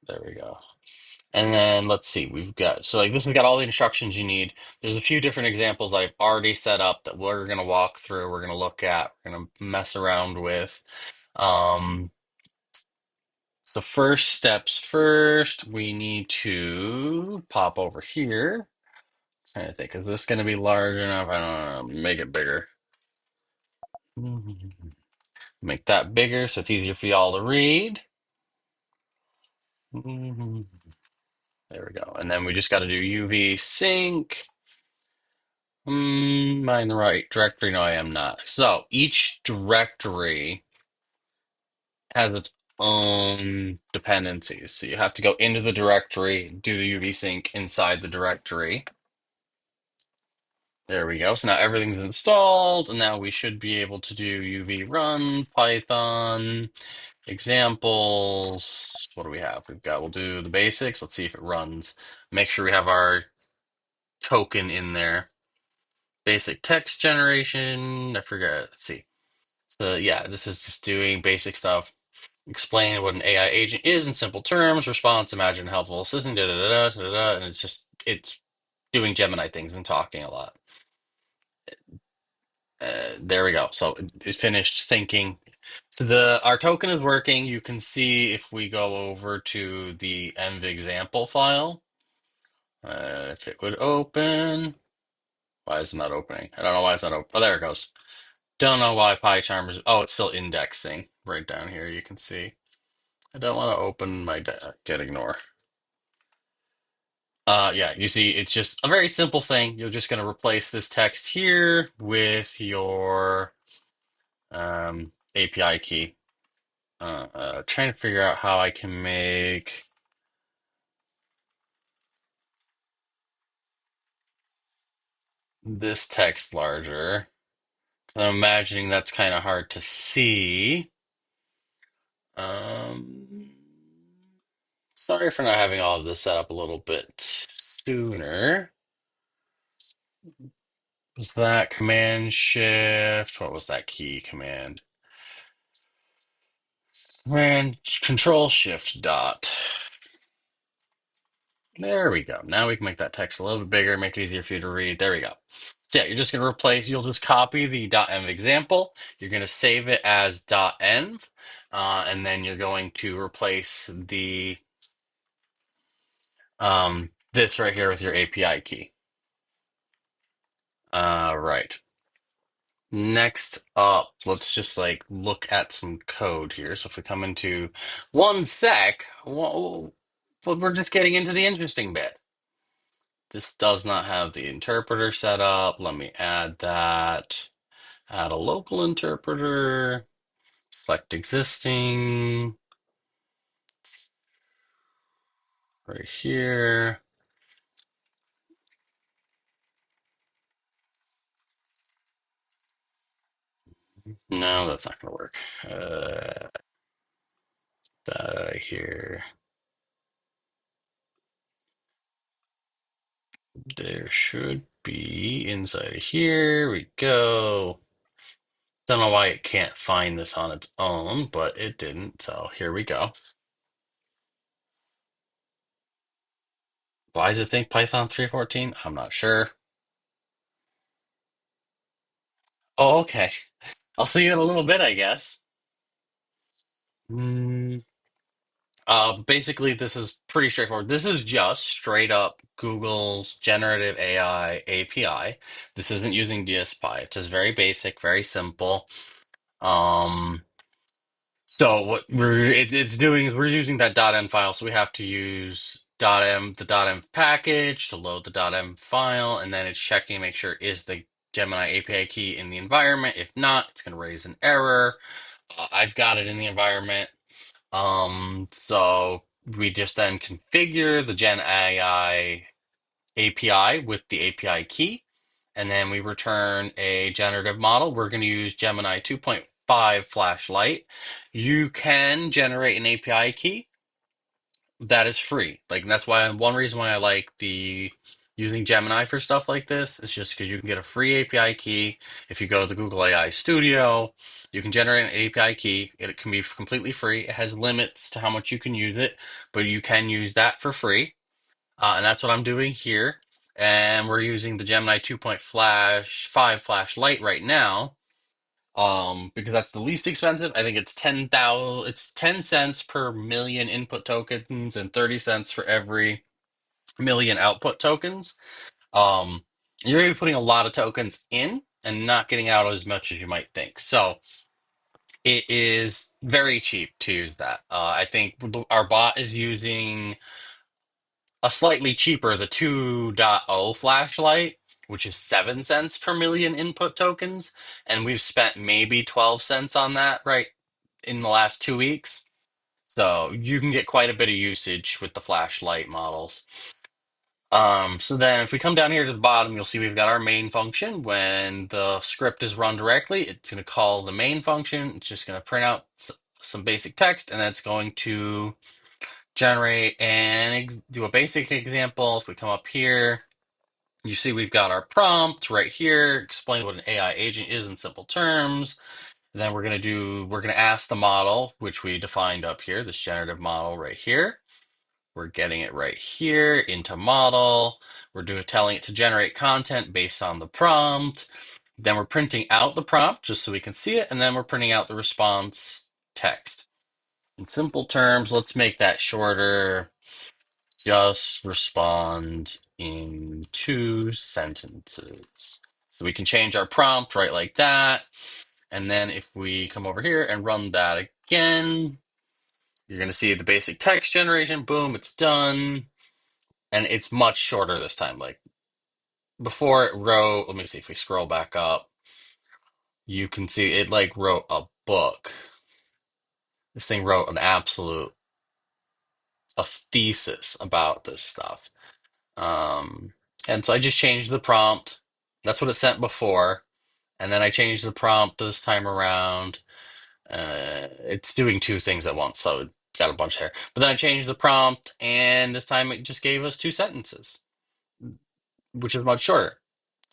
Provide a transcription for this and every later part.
There we go. And then let's see, we've got, so like this has got all the instructions you need. There's a few different examples I've already set up that we're going to walk through, we're going to look at, we're going to mess around with. Um, so first steps first, we need to pop over here. Trying to think, is this going to be large enough? I don't know, make it bigger. Make that bigger so it's easier for y'all to read. There we go. And then we just got to do UV sync. Am I in the right directory? No, I am not. So each directory has its own dependencies. So you have to go into the directory, do the UV sync inside the directory. There we go. So now everything's installed, and now we should be able to do UV run, Python, examples. What do we have? We'll do the basics. Let's see if it runs. Make sure we have our token in there. Basic text generation. I forget. Let's see. So yeah, this is just doing basic stuff. Explain what an AI agent is in simple terms. Response, imagine a helpful assistant, da da da da da da. And it's doing Gemini things and talking a lot. There we go. So it finished thinking. So the our token is working. You can see if we go over to the env example file, if it would open. Why is it not opening? I don't know why it's not open. Oh, there it goes. Don't know why PyCharm is. Oh, it's still indexing right down here. You can see. I don't want to open my get ignore. Yeah, you see, it's just a very simple thing. You're just going to replace this text here with your API key. Trying to figure out how I can make this text larger. 'Cause I'm imagining that's kind of hard to see. Um, Sorry for not having all of this set up a little bit sooner. Was that Command Shift? What was that key command? Command Control Shift dot. There we go. Now we can make that text a little bit bigger, make it easier for you to read. There we go. So yeah, you're just going to replace, you'll just copy the .env example. You're going to save it as .env, and then you're going to replace the this right here with your API key. Right. Next up, let's just like look at some code here. So if we come into one sec, well, we're just getting into the interesting bit. This does not have the interpreter set up. Let me add that. Add a local interpreter. Select existing. Right here. No, that's not going to work. That right here. There should be inside of here. We go. Don't know why it can't find this on its own, but it didn't. So here we go. Why does it think Python 3.14? I'm not sure. Oh, okay. I'll see you in a little bit, I guess. Mm, Basically, this is pretty straightforward. This is just straight up Google's generative AI API. This isn't using DSPy. It's just very basic, very simple. Um, So what it's doing is we're using that .env file, so we have to use .env the .env package to load the .env file, and then it's checking to make sure is the Gemini API key in the environment. If not, it's going to raise an error. I've got it in the environment. So we just then configure the Gen AI API with the API key, and then we return a generative model. We're going to use Gemini 2.5 Flash-Lite. You can generate an API key that is free. Like that's why one reason why I like the using Gemini for stuff like this. It's just because you can get a free API key. If you go to the Google AI Studio, you can generate an API key. It can be completely free. It has limits to how much you can use it, but you can use that for free. And that's what I'm doing here. And we're using the Gemini 2.5 Flash-Lite right now. Because that's the least expensive. I think it's 10,000, it's 10 cents per million input tokens and 30 cents for every million output tokens. You're going to be putting a lot of tokens in and not getting out as much as you might think. So it is very cheap to use that. I think our bot is using a slightly cheaper, the 2.0 flashlight, which is 7 cents per million input tokens. And we've spent maybe 12 cents on that right in the last 2 weeks. So you can get quite a bit of usage with the flashlight models. So then if we come down here to the bottom, you'll see we've got our main function. When the script is run directly, it's going to call the main function. It's just going to print out some basic text, and then it's going to generate and do a basic example. If we come up here, you see we've got our prompt right here, explain what an AI agent is in simple terms. And then we're going to ask the model, which we defined up here, this generative model right here. We're getting it right here into model. We're telling it to generate content based on the prompt. Then we're printing out the prompt just so we can see it. And then we're printing out the response text. In simple terms, let's make that shorter. Just respond in 2 sentences. So we can change our prompt right like that. And then if we come over here and run that again, you're going to see the basic text generation. Boom, it's done. And it's much shorter this time. Like before it wrote, let me see if we scroll back up, you can see it like wrote a book. This thing wrote a thesis about this stuff. Um, and so I just changed the prompt. That's what it sent before. And then I changed the prompt this time around. It's doing two things at once, so it got a bunch of hair. But then I changed the prompt, and this time it just gave us 2 sentences, which is much shorter.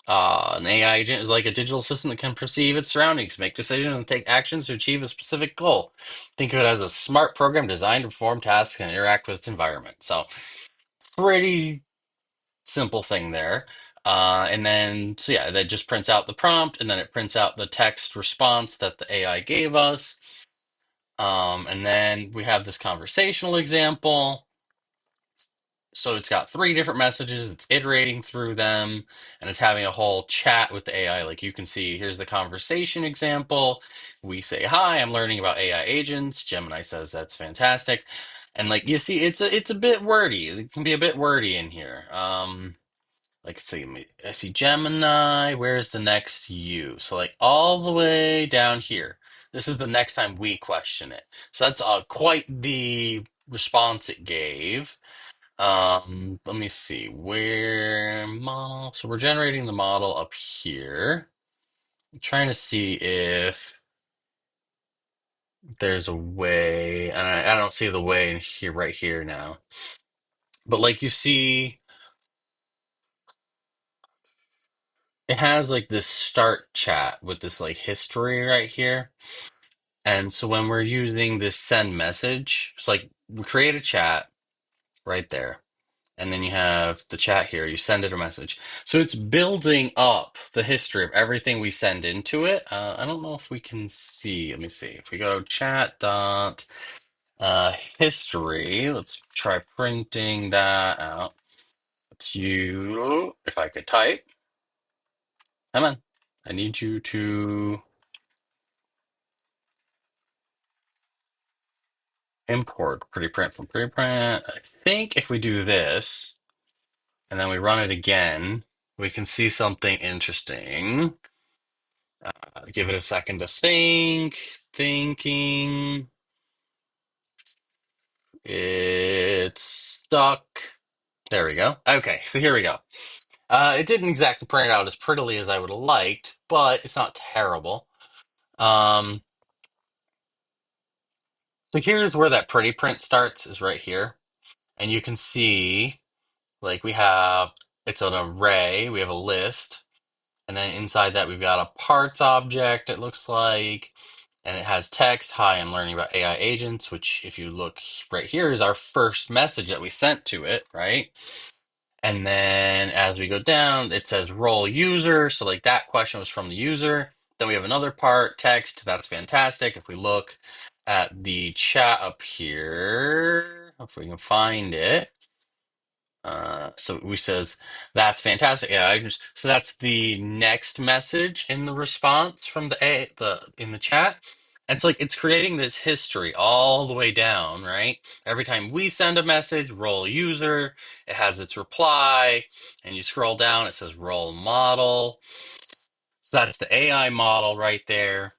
An AI agent is like a digital assistant that can perceive its surroundings, make decisions, and take actions to achieve a specific goal. Think of it as a smart program designed to perform tasks and interact with its environment. So, pretty simple thing there. And then, so yeah, that just prints out the prompt, and then it prints out the text response that the AI gave us. And then we have this conversational example. So it's got three different messages, it's iterating through them, and it's having a whole chat with the AI. Like you can see, here's the conversation example. We say, "Hi, I'm learning about AI agents." Gemini says that's fantastic. And like you see, it's a bit wordy. It can be a bit wordy in here. Like see, I see Gemini, where's the next you? So like all the way down here. This is the next time we question it. So that's quite the response it gave. Let me see where model. So we're generating the model up here. I'm trying to see if there's a way, and I don't see the way in here right here now. But like you see, it has like this start chat with this like history right here. And so when we're using this send message, it's like we create a chat right there. And then you have the chat here. You send it a message. So it's building up the history of everything we send into it. I don't know if we can see. Let me see. If we go chat dot history, let's try printing that out. It's you. If I could type. Come on. I need you to import pretty print from pretty print. I think if we do this and then we run it again, we can see something interesting. Give it a second to think. Thinking. It's stuck. There we go. Okay, so here we go. It didn't exactly print out as prettily as I would have liked, but it's not terrible. Um, so here's where that pretty print starts, is right here. And you can see, like, we have it's an array. We have a list. And then inside that, we've got a parts object, it looks like. And it has text. Hi, I'm learning about AI agents, which, if you look right here, is our first message that we sent to it, right? And then as we go down, it says role user. So, like, that question was from the user. Then we have another part, text. That's fantastic. If we look at the chat up here, if we can find it. So we says that's fantastic. Yeah, so that's the next message in the response from the in the chat. And so like it's creating this history all the way down, right? Every time we send a message, role user, it has its reply, and you scroll down, it says role model. So that's the AI model right there.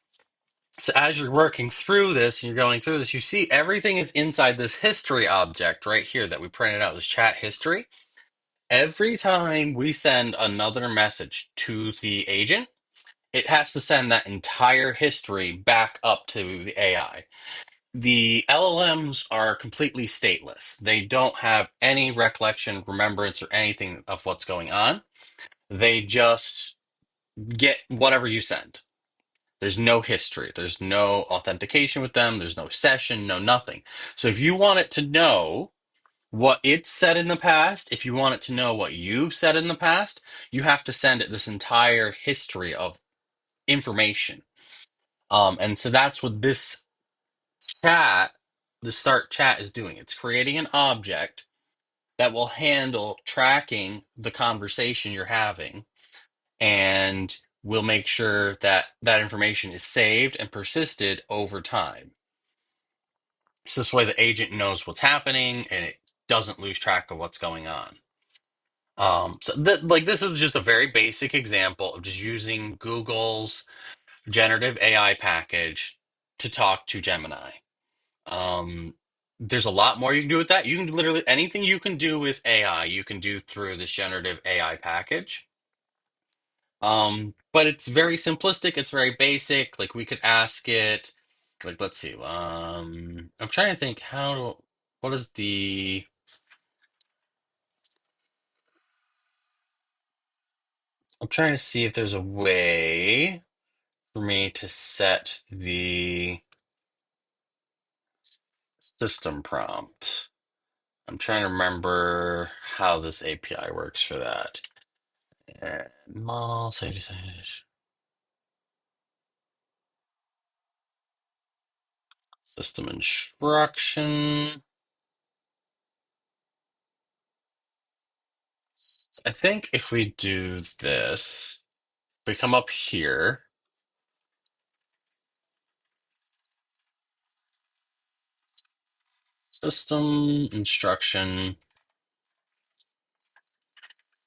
So as you're working through this and you're going through this, you see everything is inside this history object right here that we printed out, this chat history. Every time we send another message to the agent, it has to send that entire history back up to the AI. The LLMs are completely stateless. They don't have any recollection, remembrance, or anything of what's going on. They just get whatever you send. There's no history. There's no authentication with them. There's no session, no nothing. So if you want it to know what it's said in the past, if you want it to know what you've said in the past, you have to send it this entire history of information. And so that's what this chat, the start chat, is doing. It's creating an object that will handle tracking the conversation you're having and will make sure that that information is saved and persisted over time. So this way the agent knows what's happening and it doesn't lose track of what's going on. Like this is just a very basic example of just using Google's generative AI package to talk to Gemini. Um, there's a lot more you can do with that. You can literally anything you can do with AI, you can do through this generative AI package. But it's very simplistic. It's very basic. Like we could ask it, like let's see. I'm trying to think what is the I'm trying to see if there's a way for me to set the system prompt. I'm trying to remember how this API works for that. Model, safety signage, system instruction. I think if we do this, if we come up here, system instruction,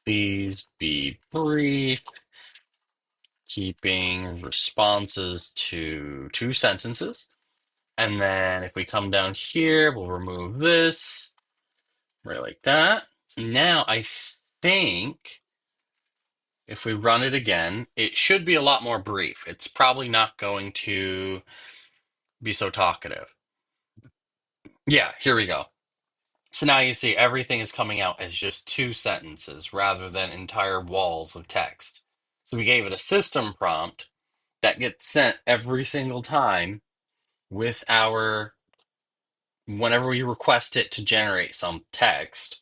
please be brief, keeping responses to 2 sentences. And then if we come down here, we'll remove this, right like that. Now I think if we run it again, it should be a lot more brief. It's probably not going to be so talkative. Yeah, here we go. So now you see everything is coming out as just 2 sentences rather than entire walls of text. So we gave it a system prompt that gets sent every single time with our, whenever we request it to generate some text,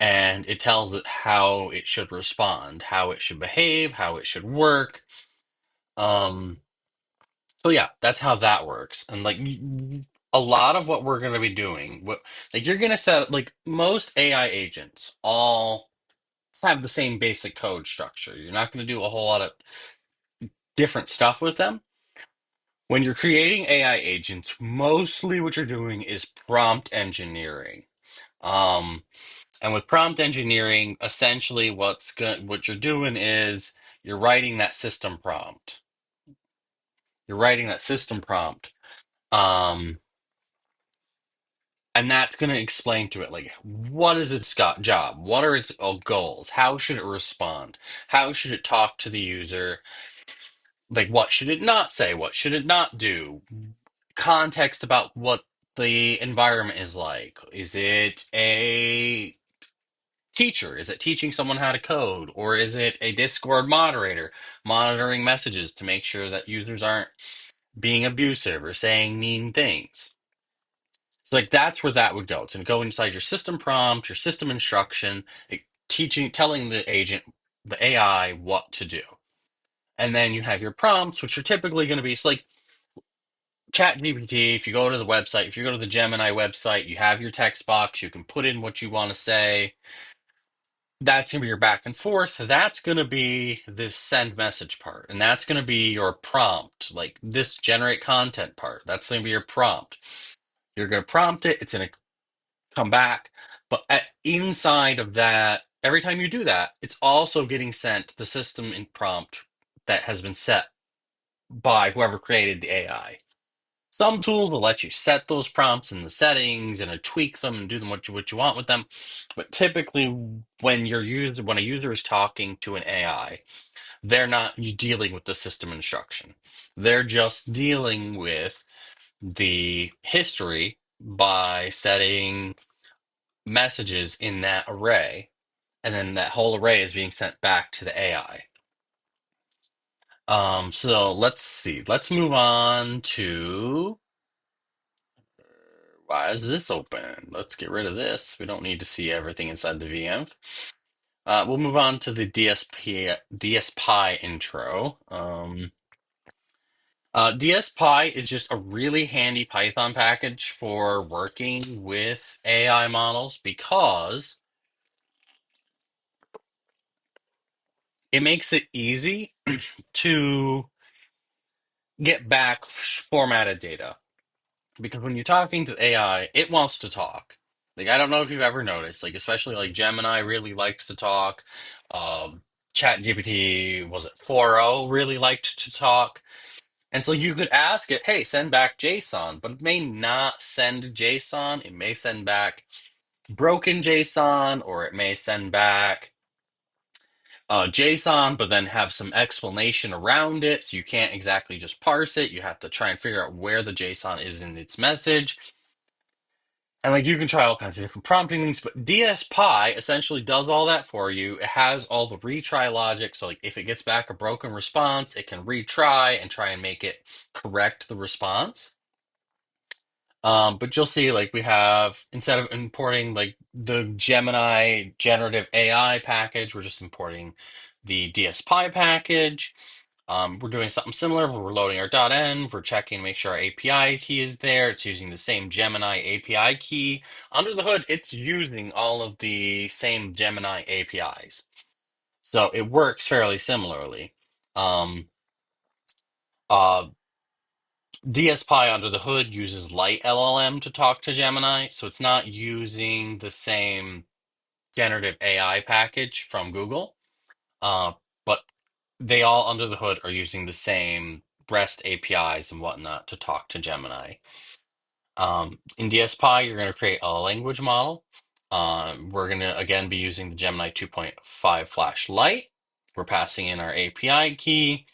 and it tells it how it should respond, how it should behave, how it should work. Um, so yeah, that's how that works. And like a lot of what we're going to be doing, what like you're going to set like most AI agents all have the same basic code structure. You're not going to do a whole lot of different stuff with them. When you're creating AI agents, mostly what you're doing is prompt engineering. Um, and with prompt engineering, essentially what you're doing is you're writing that system prompt. You're writing that system prompt. Um, and that's going to explain to it like what is its job? What are its goals? How should it respond? How should it talk to the user? Like what should it not say? What should it not do? Context about what the environment is like. Is it a teacher? Is it teaching someone how to code? Or is it a Discord moderator monitoring messages to make sure that users aren't being abusive or saying mean things? So like that's where that would go. It's going to go inside your system prompt, your system instruction, telling the agent, the AI, what to do. And then you have your prompts, which are typically going to be like ChatGPT. If you go to the website, if you go to the Gemini website, you have your text box. You can put in what you want to say. That's going to be your back and forth. That's going to be this send message part. And that's going to be your prompt, like this generate content part. That's going to be your prompt. You're going to prompt it. It's going to come back. But inside of that, every time you do that, it's also getting sent the system in prompt that has been set by whoever created the AI. Some tools will let you set those prompts in the settings and tweak them and do them what you want with them. But typically, when a user is talking to an AI, they're not dealing with the system instruction. They're just dealing with the history by setting messages in that array, and then that whole array is being sent back to the AI. So let's see. Let's move on to why is this open? Let's get rid of this. We don't need to see everything inside the VM. We'll move on to the DSPy intro. DSPy is just a really handy Python package for working with AI models because it makes it easy to get back formatted data. Because when you're talking to AI, it wants to talk. Like, I don't know if you've ever noticed, like, especially like Gemini really likes to talk. ChatGPT, was it 4.0, really liked to talk. And so you could ask it, hey, send back JSON, but it may not send JSON. It may send back broken JSON, or it may send back JSON, but then have some explanation around it. So you can't exactly just parse it. You have to try and figure out where the JSON is in its message. And like you can try all kinds of different prompting things, but DSPy essentially does all that for you. It has all the retry logic. So like if it gets back a broken response, it can retry and try and make it correct the response. But you'll see like we have, instead of importing like the Gemini generative AI package, we're just importing the DSPy package. We're doing something similar. We're loading our .env. We're checking to make sure our API key is there. It's using the same Gemini API key. Under the hood, it's using all of the same Gemini APIs. So it works fairly similarly. Um, uh, DSPy under the hood uses Light LLM to talk to Gemini, so it's not using the same generative AI package from Google. But they all under the hood are using the same REST APIs and whatnot to talk to Gemini. In DSPy, you're going to create a language model. We're going to again be using the Gemini 2.5 Flash-Lite. We're passing in our API key,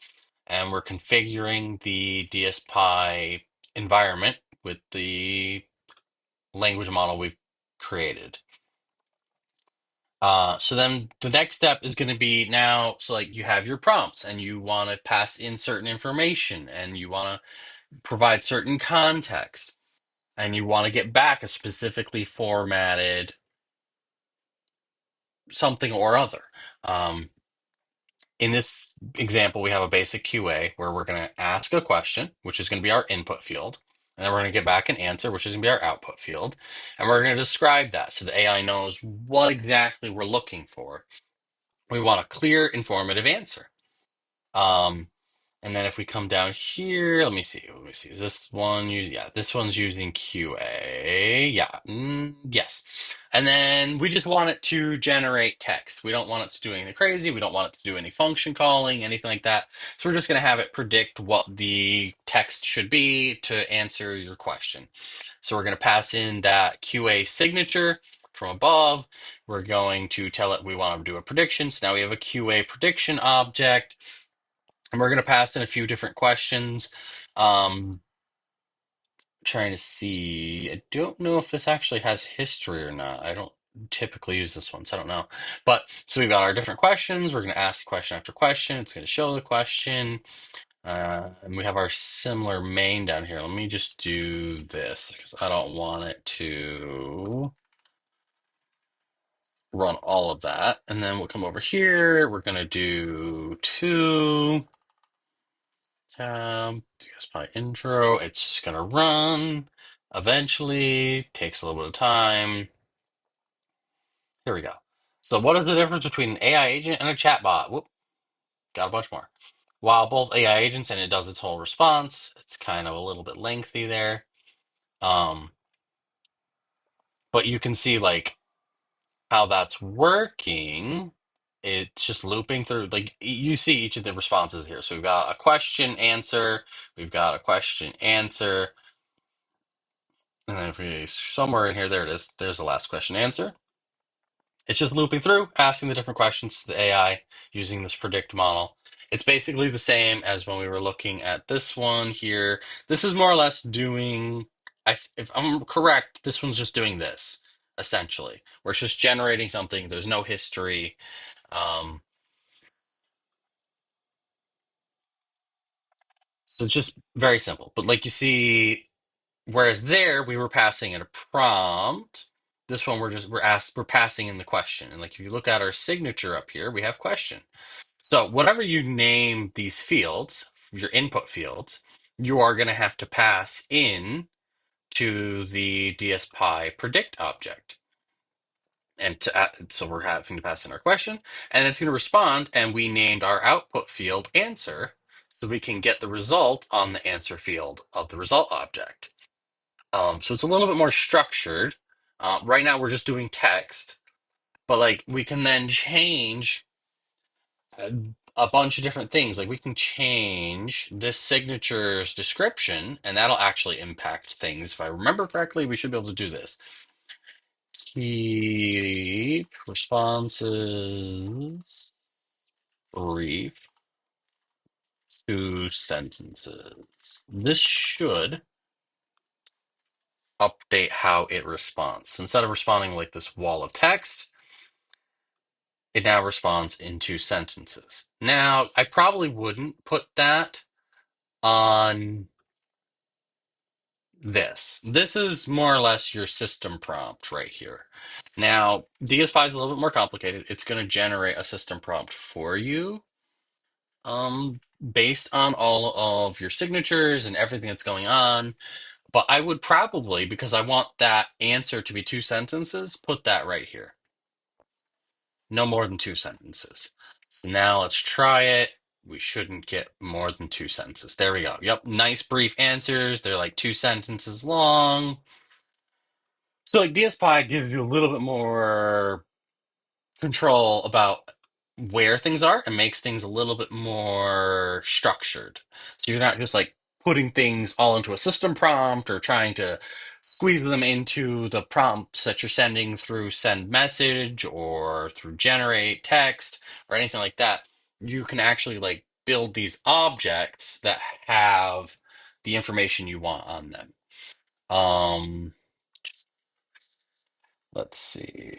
and we're configuring the DSPy environment with the language model we've created. So then the next step is going to be now, so like you have your prompts and you want to pass in certain information and you want to provide certain context and you want to get back a specifically formatted something or other. Um, in this example, we have a basic QA where we're going to ask a question, which is going to be our input field. And then we're going to get back an answer, which is going to be our output field. And we're going to describe that so the AI knows what exactly we're looking for. We want a clear, informative answer. Um, and then if we come down here, let me see. Let me see. Is this one? Yeah, this one's using QA. Yeah. Yes. And then we just want it to generate text. We don't want it to do anything crazy. We don't want it to do any function calling, anything like that. So we're just going to have it predict what the text should be to answer your question. So we're going to pass in that QA signature from above. We're going to tell it we want to do a prediction. So now we have a QA prediction object. And we're going to pass in a few different questions. Trying to see. I don't know if this actually has history or not. I don't typically use this one, so I don't know. But so we've got our different questions. We're going to ask question after question. It's going to show the question. And we have our similar main down here. Let me just do this because I don't want it to run all of that. And then we'll come over here. We're going to do two tab, DSPy intro. It's just going to run eventually. Takes a little bit of time. Here we go. So what is the difference between an AI agent and a chatbot? Whoop, got a bunch more. While both AI agents and it does its whole response, it's kind of a little bit lengthy there. Um, but you can see like how that's working. It's just looping through, like you see each of the responses here. So we've got a question answer, we've got a question answer, and then if we somewhere in here, there it is. There's the last question answer. It's just looping through, asking the different questions to the AI using this predict model. It's basically the same as when we were looking at this one here. This is more or less doing, if I'm correct, this one's just doing this, essentially, where it's just generating something. There's no history. Um, so it's just very simple. But like you see, whereas there we were passing in a prompt, this one we're passing in the question. And like if you look at our signature up here, we have question. So whatever you name these fields, your input fields, you are going to have to pass in to the DSPy predict object. And so we're having to pass in our question, and it's going to respond. And we named our output field answer, so we can get the result on the answer field of the result object. So it's a little bit more structured. Right now we're just doing text, but like we can then change a bunch of different things. Like we can change this signature's description, and that'll actually impact things. If I remember correctly, we should be able to do this. Keep responses brief to sentences. This should update how it responds. So instead of responding like this wall of text, it now responds in two sentences. Now, I probably wouldn't put that on this. This is more or less your system prompt right here. Now, DSPy is a little bit more complicated. It's going to generate a system prompt for you, based on all of your signatures and everything that's going on. But I would probably, because I want that answer to be two sentences, put that right here. No more than two sentences. So now let's try it. We shouldn't get more than two sentences. There we go. Yep, nice brief answers. They're like two sentences long. So like DSPy gives you a little bit more control about where things are and makes things a little bit more structured. So you're not just like putting things all into a system prompt or trying to squeeze them into the prompts that you're sending through send message or through generate text or anything like that. You can actually like build these objects that have the information you want on them. Um, let's see.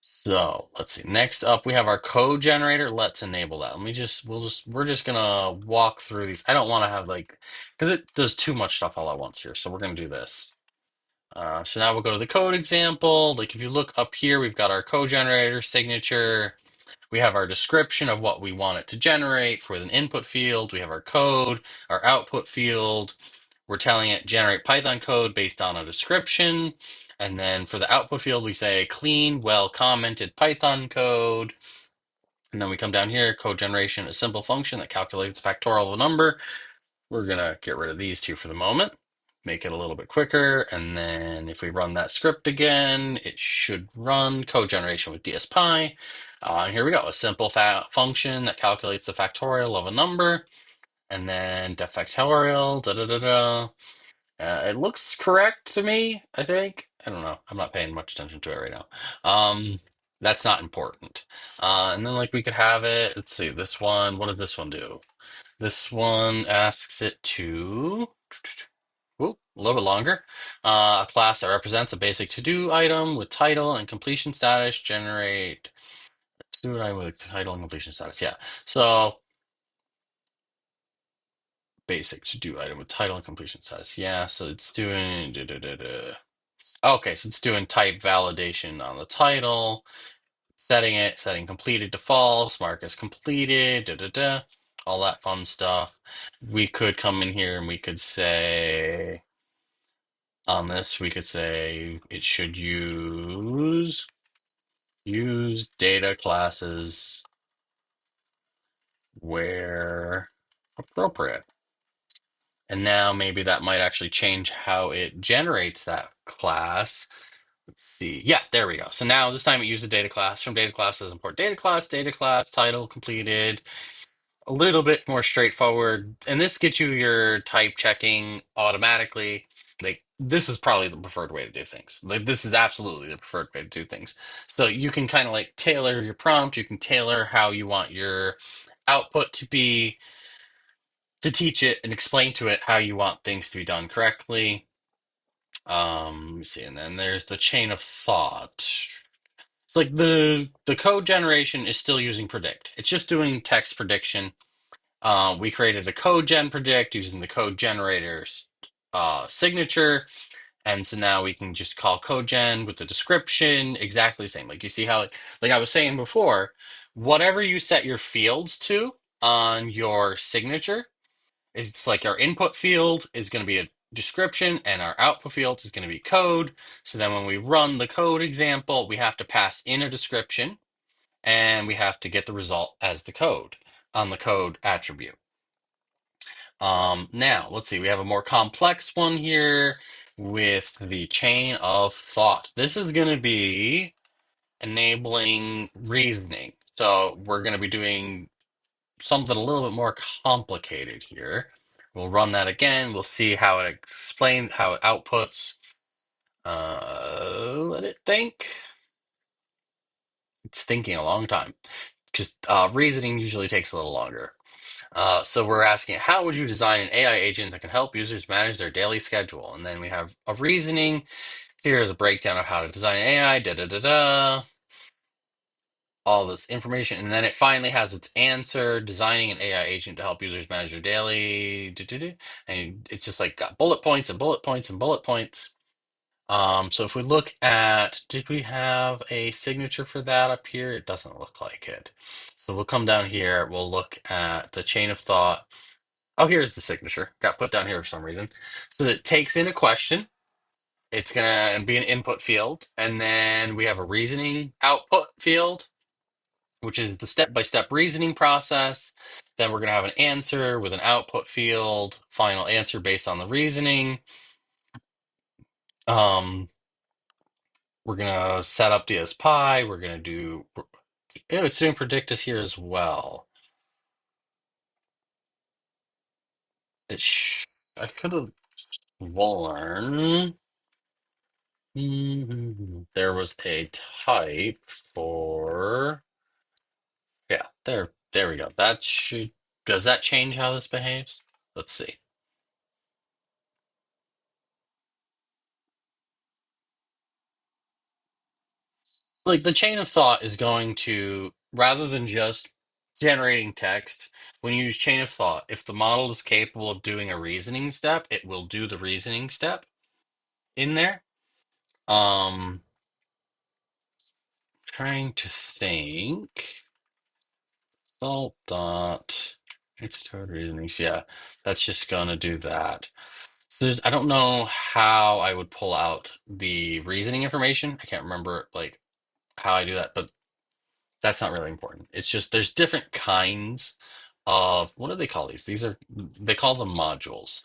So let's see. Next up, we have our code generator. Let's enable that. We're just gonna walk through these. I don't want to have like, because it does too much stuff all at once here. So we're gonna do this. So now we'll go to the code example. Like if you look up here, we've got our code generator signature. We have our description of what we want it to generate for an input field. We have our code, our output field. We're telling it generate Python code based on a description. And then for the output field, we say clean, well commented Python code. And then we come down here, code generation, a simple function that calculates factorial of a number. We're going to get rid of these two for the moment, make it a little bit quicker. And then if we run that script again, it should run code generation with DSPy. And here we go, a simple function that calculates the factorial of a number. And then def factorial, da da da da. It looks correct to me, I think. I don't know. I'm not paying much attention to it right now. That's not important. And then like we could have it, let's see, this one, what does this one do? This one asks it to a little bit longer. A class that represents a basic to-do item with title and completion status. Generate to-do item with title and completion status. Yeah. So basic to-do item with title and completion status. Yeah. So it's doing. Okay, so it's doing type validation on the title, setting completed to false, mark as completed, all that fun stuff. We could come in here and we could say on this, we could say it should use data classes where appropriate. And now maybe that might actually change how it generates that class. Let's see. Yeah, there we go. So now this time it used a data class. From data classes, import data class, title completed. A little bit more straightforward. And this gets you your type checking automatically. Like this is probably the preferred way to do things. Like this is absolutely the preferred way to do things. So you can kind of like tailor your prompt. You can tailor how you want your output to be to teach it and explain to it how you want things to be done correctly. Let me see. And then there's the chain of thought. It's like the code generation is still using predict. It's just doing text prediction. We created a code gen predict using the code generator's signature, and so now we can just call code gen with the description exactly the same. Like you see how, like I was saying before, whatever you set your fields to on your signature, it's like our input field is going to be a description and our output field is going to be code. So then when we run the code example, we have to pass in a description and we have to get the result as the code on the code attribute. Now let's see, we have a more complex one here with the chain of thought. This is going to be enabling reasoning. So we're going to be doing something a little bit more complicated here. We'll run that again. We'll see how it explains, how it outputs. Let it think. It's thinking a long time. Just reasoning usually takes a little longer. So we're asking, how would you design an AI agent that can help users manage their daily schedule? And then we have a reasoning. Here's a breakdown of how to design an AI, da da da da, all this information. And then it finally has its answer, designing an AI agent to help users manage their daily, and it's just like got bullet points and bullet points and bullet points. So if we look at, did we have a signature for that up here? It doesn't look like it. So we'll come down here, we'll look at the chain of thought. Oh, here's the signature. Got put down here for some reason. So it takes in a question. It's gonna be an input field, and then we have a reasoning output field, which is the step-by-step reasoning process. Then we're gonna have an answer with an output field, final answer based on the reasoning. Um, we're gonna set up DSPy. We're gonna do. Oh, it's doing predictus here as well. I could have sworn. There was a type for, yeah, there we go. That should, does that change how this behaves? Let's see. Like the chain of thought is going to, rather than just generating text, when you use chain of thought, if the model is capable of doing a reasoning step, it will do the reasoning step in there. Trying to think. Salt dot code reasonings. Yeah, that's just gonna do that. So I don't know how I would pull out the reasoning information. I can't remember like how I do that, but that's not really important. It's just there's different kinds of what do they call these? These are they call them modules.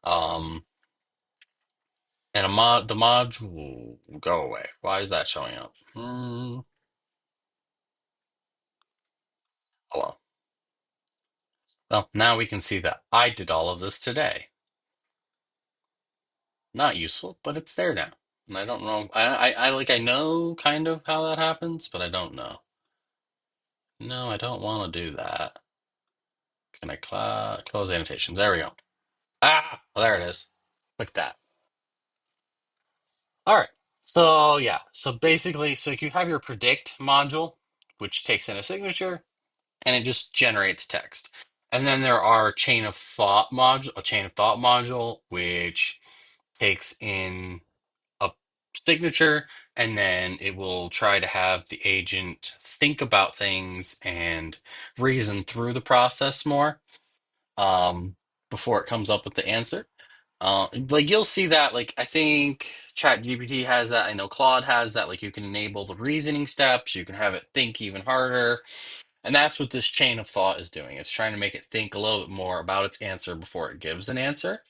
Um, and the module go away. Why is that showing up? Hello. Well, now we can see that I did all of this today. Not useful, but it's there now. And I don't know. I like I know kind of how that happens, but I don't know. No, I don't want to do that. Can I close annotations? There we go. Ah, well, there it is. like that. All right. So yeah. So basically, so you have your predict module, which takes in a signature and it just generates text. And then there are a chain of thought module, which takes in a signature, and then it will try to have the agent think about things and reason through the process more um, before it comes up with the answer. Like you'll see that, like I think ChatGPT has that. I know Claude has that. Like you can enable the reasoning steps. You can have it think even harder, and that's what this chain of thought is doing. It's trying to make it think a little bit more about its answer before it gives an answer.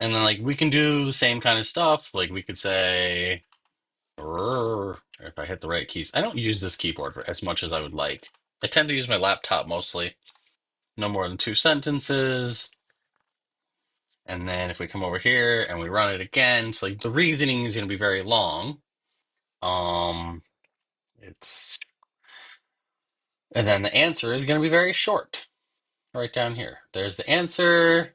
And then like we can do the same kind of stuff. Like we could say, if I hit the right keys. I don't use this keyboard for as much as I would like. I tend to use my laptop mostly. No more than two sentences. And then if we come over here and we run it again, it's like the reasoning is going to be very long. Um, it's and then the answer is going to be very short, right down here. There's the answer,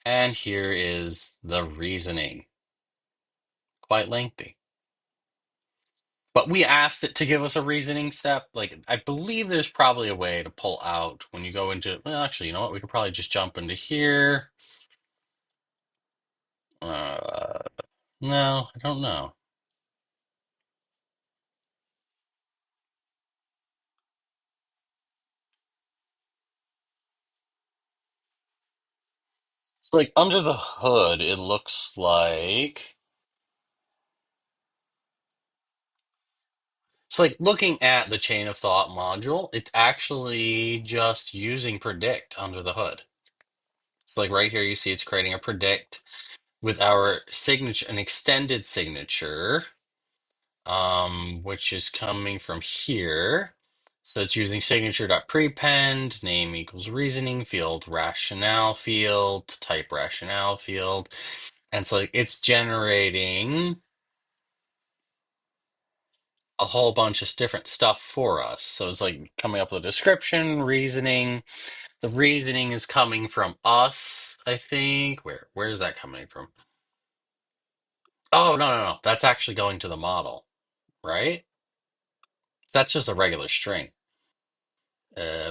and here is the reasoning. Quite lengthy. But we asked it to give us a reasoning step. Like, I believe there's probably a way to pull out when you go into, well, actually, you know what? We could probably just jump into here. Uh, no, I don't know. It's like under the hood, it looks like it's like looking at the chain of thought module, it's actually just using predict under the hood. It's like right here, you see it's creating a predict with our signature, an extended signature, which is coming from here. So it's using signature.prepend, name equals reasoning field, rationale field, type rationale field. And so it's generating a whole bunch of different stuff for us. So it's like coming up with a description, reasoning. The reasoning is coming from us, I think. Where is that coming from? Oh, no. That's actually going to the model, right? So that's just a regular string.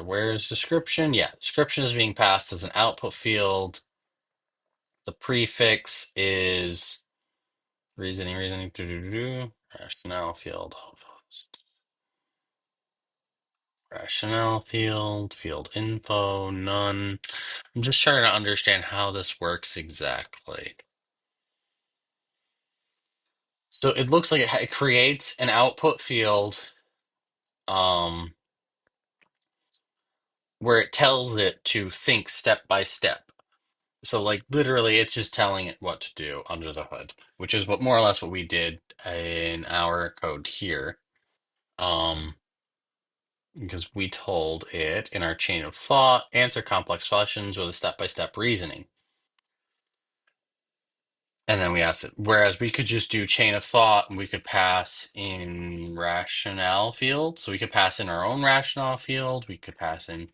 Where's description? Yeah, description is being passed as an output field. The prefix is reasoning, rationale field, rationale field info, none. I'm just trying to understand how this works exactly. So it looks like it creates an output field, um, where it tells it to think step by step. So like literally it's just telling it what to do under the hood, which is what more or less what we did in our code here. Um, because we told it in our chain of thought, answer complex questions with a step-by-step reasoning. And then we asked it, whereas we could just do chain of thought and we could pass in rationale field. So we could pass in our own rationale field. We could pass in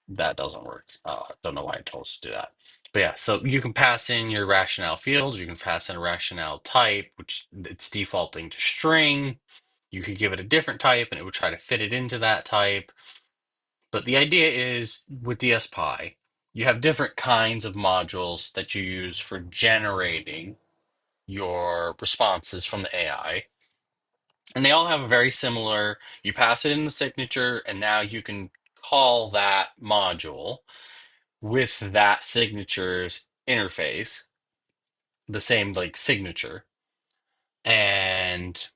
that doesn't work. I don't know why it told us to do that. But yeah, so you can pass in your rationale fields. You can pass in a rationale type, which it's defaulting to string. You could give it a different type and it would try to fit it into that type. But the idea is with DSPy, you have different kinds of modules that you use for generating your responses from the AI. And they all have a very similar, you pass it in the signature, and now you can call that module with that signature's interface, the same like signature, and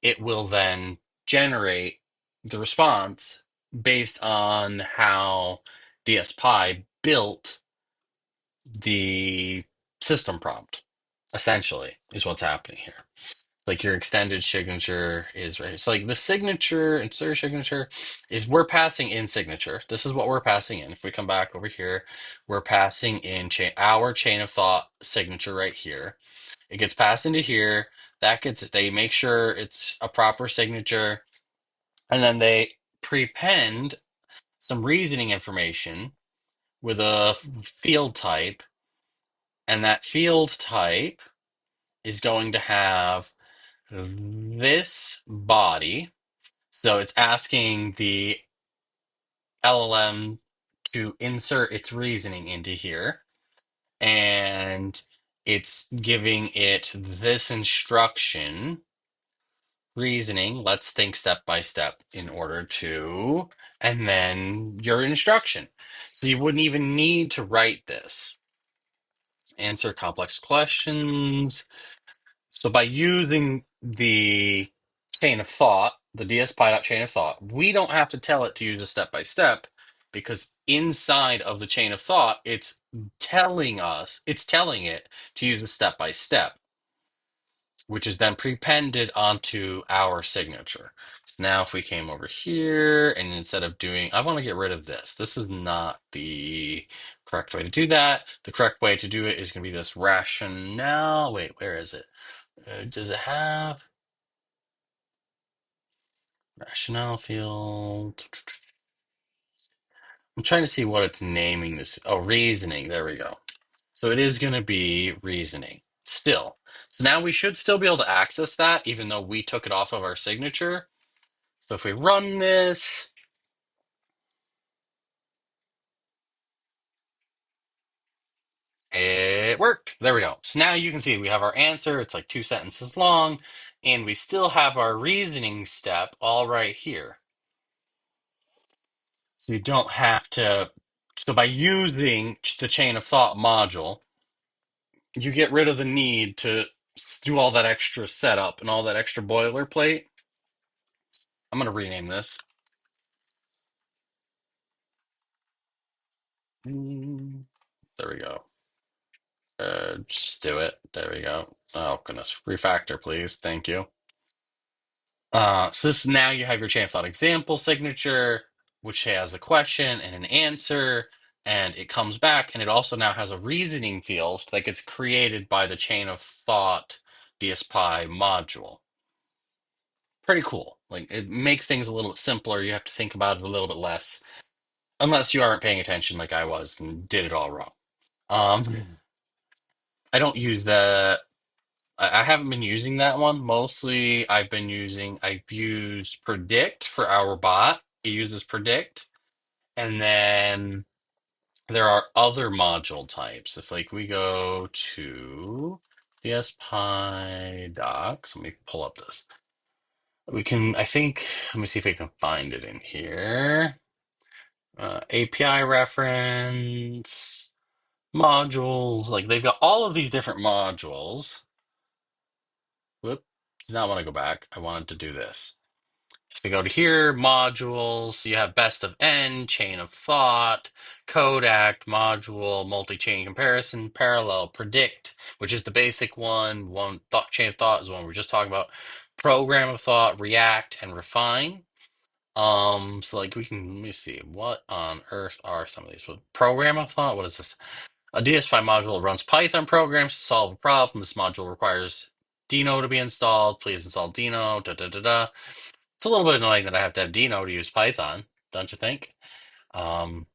it will then generate the response based on how DSPy built the system prompt, essentially, is what's happening here. Like your extended signature is right. So like the signature and signature is we're passing in signature. This is what we're passing in. If we come back over here, we're passing in our chain of thought signature right here. It gets passed into here. They make sure it's a proper signature, and then they prepend. some reasoning information with a field type, and that field type is going to have this body. So it's asking the LLM to insert its reasoning into here, and it's giving it this instruction reasoning. Let's think step by step in order to, and then your instruction. So you wouldn't even need to write this. Answer complex questions. So by using the chain of thought, the DSPy chain of thought, we don't have to tell it to use a step by step because inside of the chain of thought, it's telling it to use a step by step, which is then prepended onto our signature. So now if we came over here and instead of doing, I want to get rid of this. This is not the correct way to do that. The correct way to do it is going to be this rationale. Wait, where is it? Does it have rationale field? I'm trying to see what it's naming this. Oh, reasoning. There we go. So it is going to be reasoning still. So now we should still be able to access that, even though we took it off of our signature. So if we run this, it worked. There we go. So now you can see we have our answer. It's like 2 sentences long, and we still have our reasoning step all right here. So you don't have to. So by using the chain of thought module, you get rid of the need to do all that extra setup and all that extra boilerplate. I'm going to rename this. There we go. Just do it. There we go. Oh, goodness. Refactor, please. Thank you. So this now you have your chain of thought example signature, which has a question and an answer, and it comes back, and it also now has a reasoning field that gets created by the chain of thought DSPy module. Pretty cool. Like it makes things a little bit simpler. You have to think about it a little bit less, unless you aren't paying attention like I was and did it all wrong. I don't use the I haven't been using that one. Mostly I've used Predict for our bot. It uses Predict. And then there are other module types. If like we go to DSPy docs, let me pull up this. We can, I think, let me see if we can find it in here. API reference, modules, like they've got all of these different modules. Whoop, did not want to go back. I wanted to do this. So go to here, modules. You have best of n, chain of thought, code act, module, multi-chain comparison, parallel, predict, which is the basic one. One thought chain of thought is the one we are just talking about. Program of thought, react, and refine. So like we can let me see what on earth are some of these. Well, program of thought. What is this? A DSPy module runs Python programs to solve a problem. This module requires Dino to be installed. Please install Dino. Da da da da. It's a little bit annoying that I have to have Dino to use Python, don't you think? Um,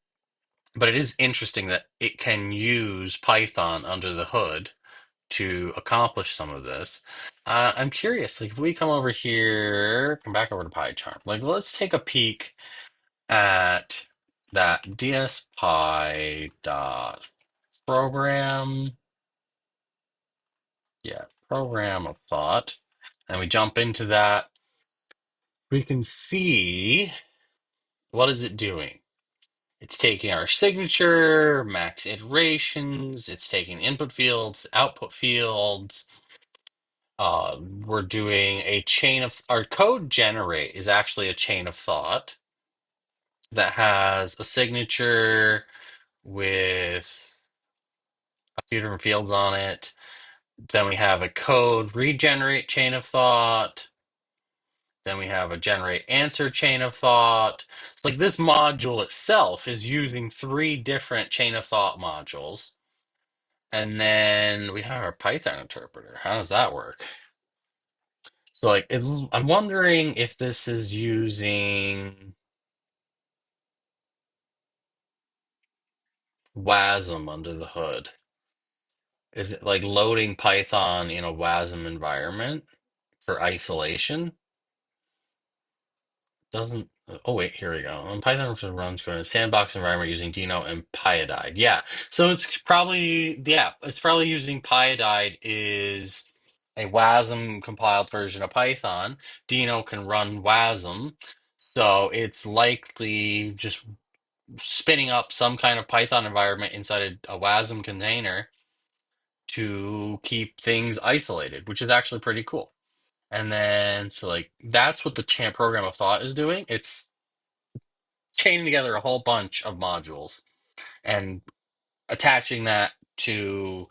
but it is interesting that it can use Python under the hood to accomplish some of this. I'm curious, like if we come over here, come back over to PyCharm, like let's take a peek at that DSPy dot program. Yeah, program of thought. And we jump into that. We can see what is it doing. It's taking our signature, max iterations, it's taking input fields, output fields. We're doing a chain of our code generate is actually a chain of thought that has a signature with a few different fields on it. Then we have a code regenerate chain of thought. Then we have a generate answer chain of thought. It's like this module itself is using three different chain of thought modules. And then we have our Python interpreter. How does that work? So like I'm wondering if this is using WASM under the hood? Is it like loading Python in a WASM environment for isolation? Doesn't. Oh wait, here we go. Python runs going in a sandbox environment using Dino and Pyodide. Yeah, so it's probably using Pyodide is a WASM compiled version of Python. Dino can run WASM, so it's likely just spinning up some kind of Python environment inside a WASM container to keep things isolated, which is actually pretty cool. And then, so like that's what the champ program of thought is doing. It's chaining together a whole bunch of modules and attaching that to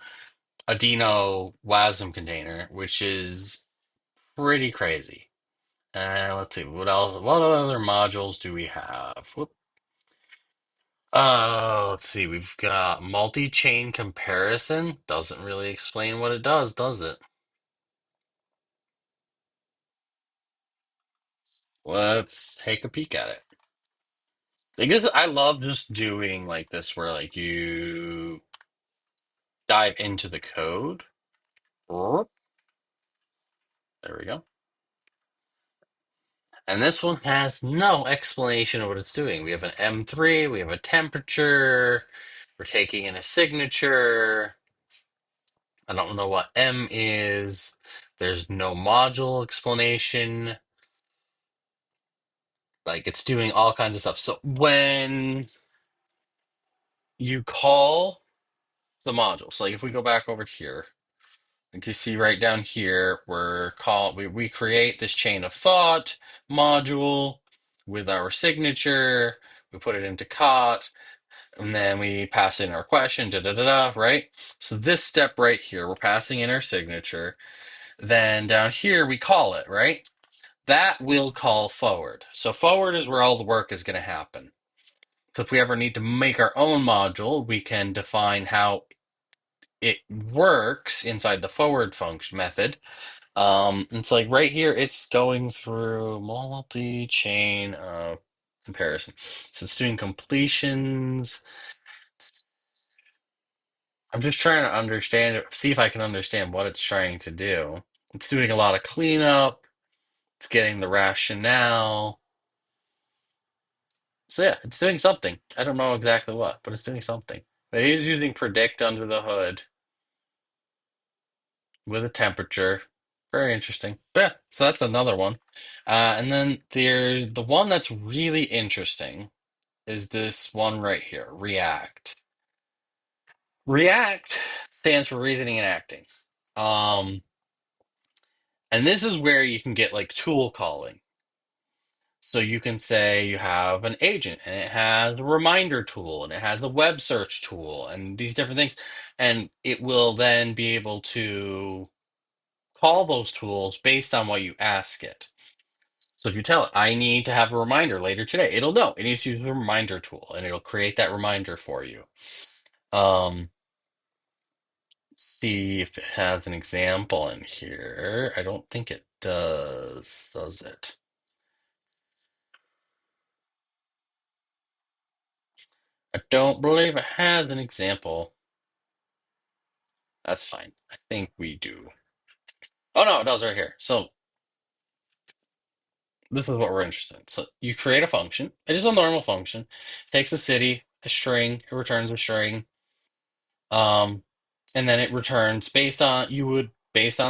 a Dino WASM container, which is pretty crazy. Let's see, what else? What other modules do we have? Whoop. Let's see, we've got multi-chain comparison. Doesn't really explain what it does it? Let's take a peek at it. I guess I love just doing like this where like you dive into the code. There we go. And this one has no explanation of what it's doing. We have an M3, we have a temperature, we're taking in a signature. I don't know what M is. There's no module explanation. Like it's doing all kinds of stuff. So when you call the module, so like if we go back over here, you can see right down here, we create this chain of thought module with our signature. We put it into cot, and then we pass in our question, da da da da, right? So this step right here, we're passing in our signature. Then down here, we call it, right? That will call forward. So forward is where all the work is going to happen. So if we ever need to make our own module, we can define how it works inside the forward function method. It's like right here, it's going through multi-chain comparison. So it's doing completions. I'm just trying to understand it, see if I can understand what it's trying to do. It's doing a lot of cleanup. It's getting the rationale. So yeah, it's doing something. I don't know exactly what, but it's doing something. But it is using predict under the hood with a temperature. Very interesting. But yeah, so that's another one. And then there's the one that's really interesting is this one right here, React. React stands for reasoning and acting. Um, and this is where you can get like tool calling. So you can say you have an agent and it has a reminder tool and it has a web search tool and these different things. And it will then be able to call those tools based on what you ask it. So if you tell it, I need to have a reminder later today, it'll know. It needs to use the reminder tool and it'll create that reminder for you. Um, see if it has an example in here. I don't think it does it? I don't believe it has an example. That's fine. I think we do. Oh no, it does right here. So this is what we're interested in. So you create a function. It's just a normal function. Takes a city, a string, it returns a string. Um, and then it returns based on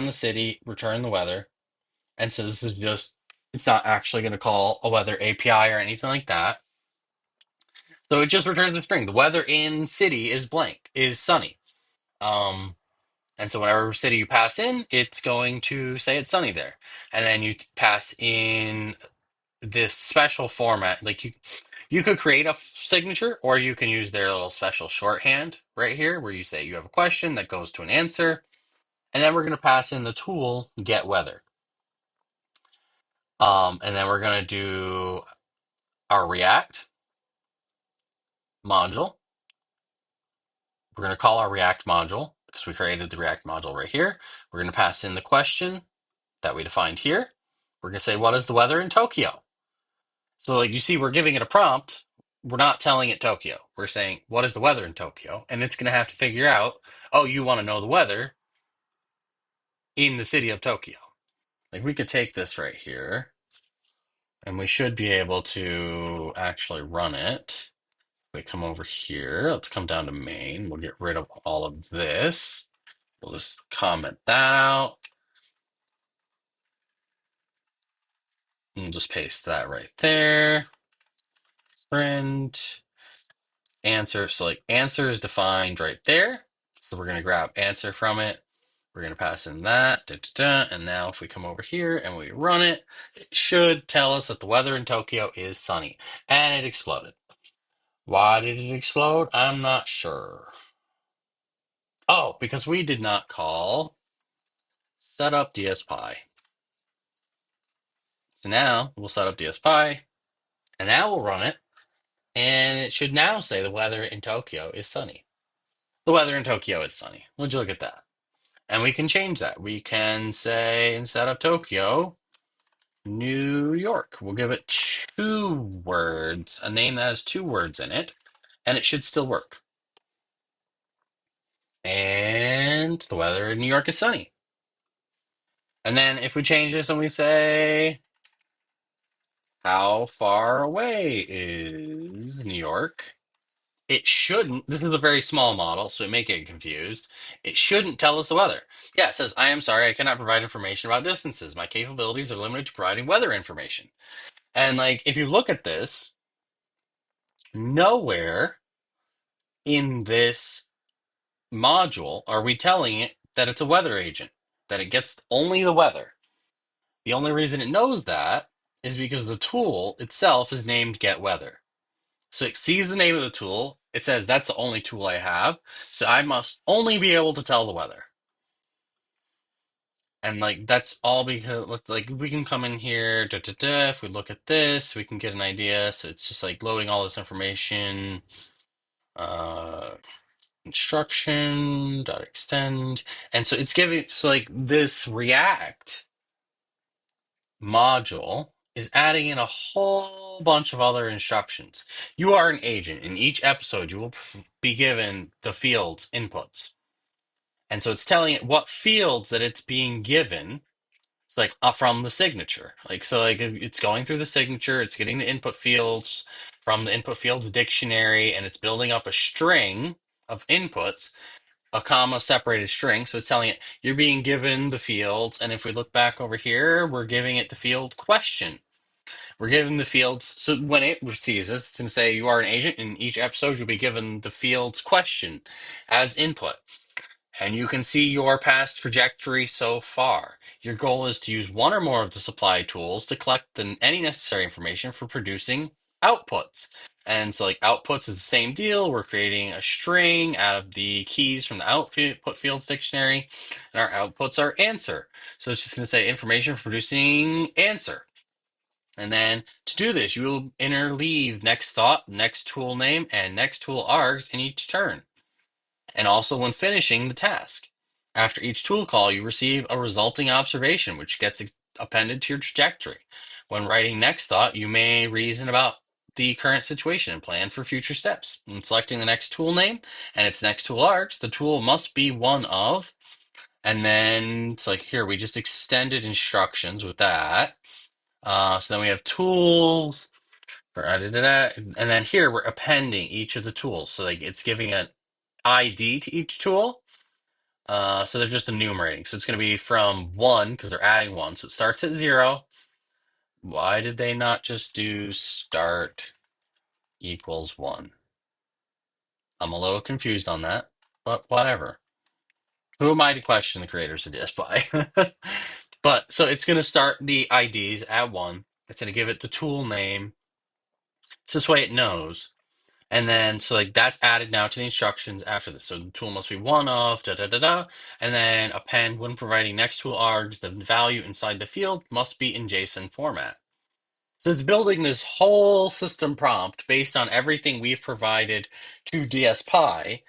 the city, return the weather. And so this is just it's not actually going to call a weather API or anything like that. So it just returns a string. The weather in city is blank, is sunny. Um, And so whenever city you pass in, it's going to say it's sunny there. And then you pass in this special format. Like you could create a signature or you can use their little special shorthand right here where you say you have a question that goes to an answer. And then we're going to pass in the tool get weather. And then we're going to do our React module. We're going to call our React module because we created the React module right here. We're going to pass in the question that we defined here. We're going to say, what is the weather in Tokyo? So like you see, we're giving it a prompt. we're not telling it Tokyo. We're saying, what is the weather in Tokyo? And it's going to have to figure out, oh, you want to know the weather in the city of Tokyo. Like we could take this right here and we should be able to actually run it. We come over here. Let's come down to main. We'll get rid of all of this. We'll just comment that out. And we'll just paste that right there. Print answer. So like answer is defined right there. So we're going to grab answer from it. We're going to pass in that. Da, da, da. And now if we come over here and we run it, it should tell us that the weather in Tokyo is sunny. And it exploded. Why did it explode? I'm not sure. Oh, because we did not call setup DSPy. So now we'll set up DSPy, and now we'll run it, and it should now say the weather in Tokyo is sunny. The weather in Tokyo is sunny. Would you look at that? And we can change that. We can say instead of Tokyo, New York. We'll give it 2 words, a name that has 2 words in it, and it should still work. And the weather in New York is sunny. And then if we change this and we say, how far away is New York? It shouldn't. This is a very small model, so it may get confused. It shouldn't tell us the weather. Yeah, it says, I am sorry, I cannot provide information about distances. My capabilities are limited to providing weather information. And like, if you look at this, nowhere in this module are we telling it that it's a weather agent, that it gets only the weather. The only reason it knows that is because the tool itself is named get weather. So it sees the name of the tool. It says that's the only tool I have. So I must only be able to tell the weather. And like that's all because like we can come in here, da, da, da, if we look at this, we can get an idea. So it's just like loading all this information. Uh Instruction dot extend. And so it's giving so like this React module is adding in a whole bunch of other instructions. You are an agent. In each episode, you will be given the fields inputs. And so it's telling it what fields that it's being given. It's like from the signature. Like, so like it's going through the signature, it's getting the input fields from the input fields dictionary, and it's building up a string of inputs, a comma separated string. So it's telling it you're being given the fields. And if we look back over here, we're giving it the field question. We're given the fields. So when it receives this, it's going to say you are an agent. In each episode, you'll be given the fields question as input. And you can see your past trajectory so far. Your goal is to use one or more of the supply tools to collect any necessary information for producing outputs. And so, like, outputs is the same deal. We're creating a string out of the keys from the output fields dictionary, and our outputs are answer. So it's just going to say information for producing answer. And then to do this, you will interleave next thought, next tool name, and next tool args in each turn, and also when finishing the task. After each tool call, you receive a resulting observation, which gets appended to your trajectory. When writing next thought, you may reason about the current situation and plan for future steps. When selecting the next tool name and its next tool args, the tool must be one of, and then it's like here, we just extended instructions with that. So then we have tools for and then here we're appending each of the tools. So like it's giving an ID to each tool. So they're just enumerating. So it's going to be from 1 because they're adding 1. So it starts at 0. Why did they not just do start equals 1? I'm a little confused on that, but whatever. Who am I to question the creators of DSPy? But so it's going to start the IDs at 1. It's going to give it the tool name. So this way it knows. And then, so like that's added now to the instructions after this. So the tool must be one of, da da da da. And then append when providing next tool args, the value inside the field must be in JSON format. So it's building this whole system prompt based on everything we've provided to DSPy,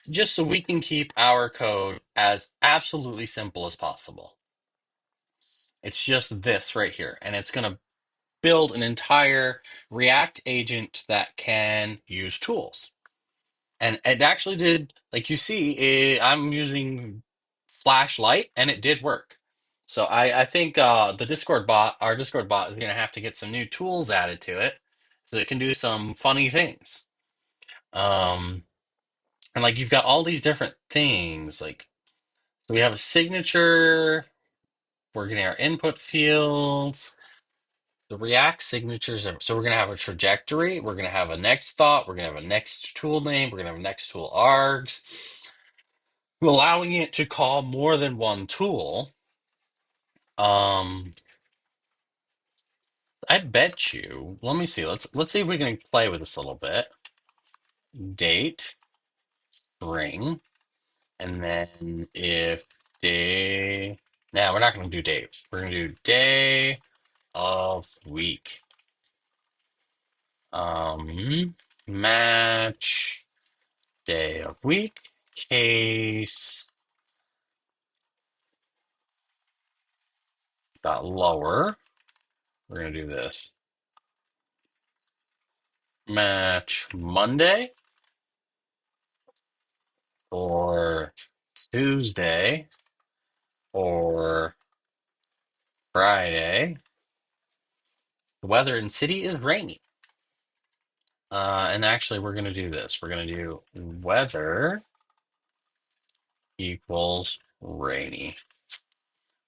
just so we can keep our code as absolutely simple as possible. It's just this right here. And it's going to build an entire React agent that can use tools. And it actually did, like you see, I'm using Flash-Lite and it did work. So I think the Discord bot, our Discord bot, is going to have to get some new tools added to it so it can do some funny things. Um, and like you've got all these different things. Like, so we have a signature, we're getting our input fields. The React signatures are, so we're going to have a trajectory, we're going to have a next thought, we're going to have a next tool name, we're going to have a next tool args, allowing it to call more than one tool. Um, I bet you. Let me see. Let's see if we can play with this a little bit. Date, string, and then if day. Now we're not going to do days. We're going to do day of week. Match day of week. Case dot lower. We're going to do this. Match Monday or Tuesday or Friday. The weather in city is rainy. And actually, we're going to do this. We're going to do weather equals rainy.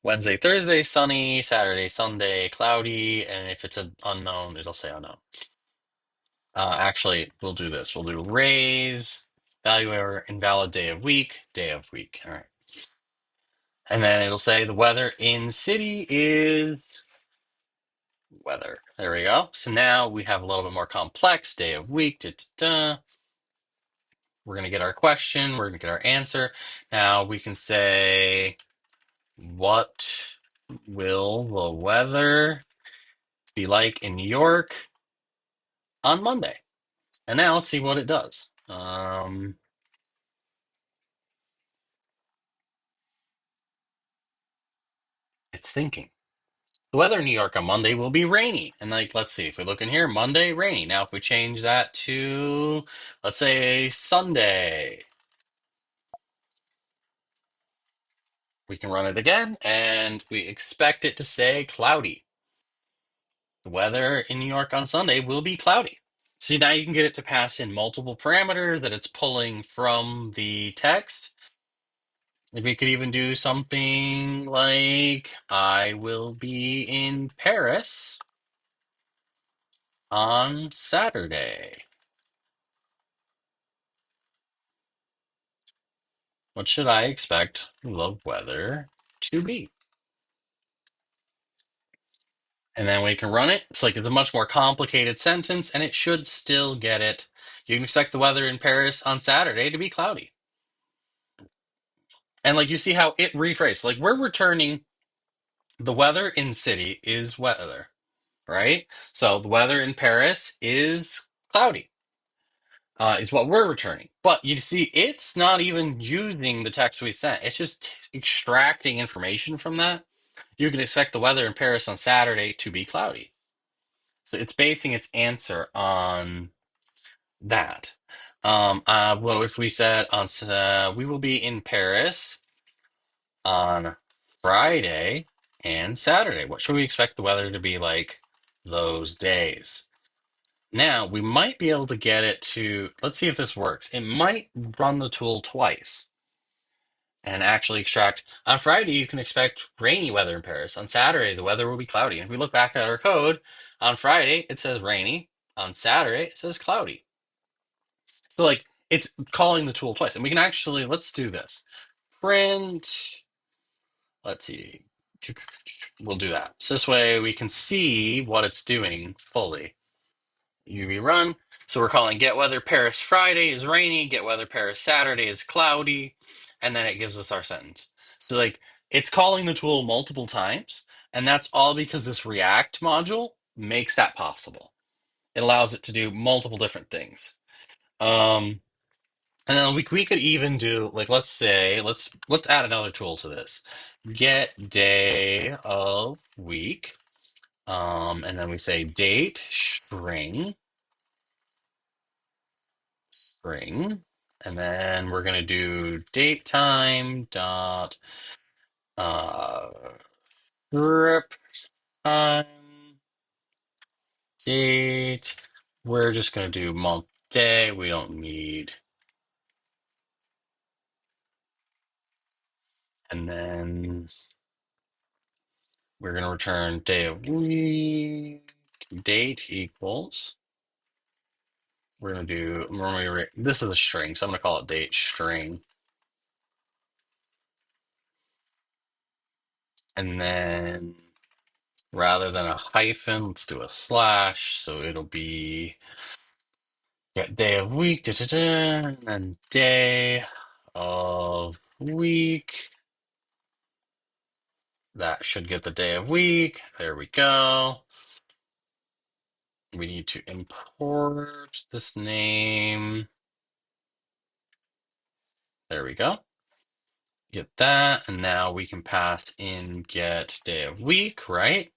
Wednesday, Thursday, sunny. Saturday, Sunday, cloudy. And if it's an unknown, it'll say unknown. Actually, we'll do this. We'll do raise, value error, invalid day of week, day of week. All right. And then it'll say the weather in city is weather. There we go. So now we have a little bit more complex day of week. Da, da, da. We're going to get our question. We're going to get our answer. Now we can say, what will the weather be like in New York on Monday? And now let's see what it does. It's thinking. The weather in New York on Monday will be rainy. And like, let's see, if we look in here, Monday, rainy. Now, if we change that to, let's say, Sunday, we can run it again, and we expect it to say cloudy. The weather in New York on Sunday will be cloudy. So now you can get it to pass in multiple parameters that it's pulling from the text. Maybe we could even do something like, I will be in Paris on Saturday. What should I expect the weather to be? And then we can run it. It's like it's a much more complicated sentence, and it should still get it. You can expect the weather in Paris on Saturday to be cloudy. And like you see how it rephrased. Like we're returning the weather in city is weather, right? So the weather in Paris is cloudy, is what we're returning. But you see, it's not even using the text we sent. It's just extracting information from that. You can expect the weather in Paris on Saturday to be cloudy. So it's basing its answer on that. What if we said on we will be in Paris on Friday and Saturday? What should we expect the weather to be like those days? Now we might be able to get it to. Let's see if this works. It might run the tool twice and actually extract. On Friday, you can expect rainy weather in Paris. On Saturday, the weather will be cloudy. And if we look back at our code, on Friday, it says rainy. On Saturday, it says cloudy. So, like, it's calling the tool twice. And we can actually, let's do this. Print, let's see. We'll do that. So this way we can see what it's doing fully. UV run. So we're calling get weather Paris Friday is rainy, get weather Paris Saturday is cloudy, and then it gives us our sentence. So like it's calling the tool multiple times, and that's all because this React module makes that possible. It allows it to do multiple different things. And then we could even do like let's say let's add another tool to this. Get day of week. And then we say date string, and then we're gonna do date time dot uh script time date. We're just gonna do month day. We don't need, and then we're gonna return day of week date equals. We're gonna do this is a string, so I'm gonna call it date string. And then rather than a hyphen, let's do a slash. So it'll be get day of week, and then day of week. That should get the day of week. There we go. We need to import this name. There we go. Get that. And now we can pass in get day of week, right?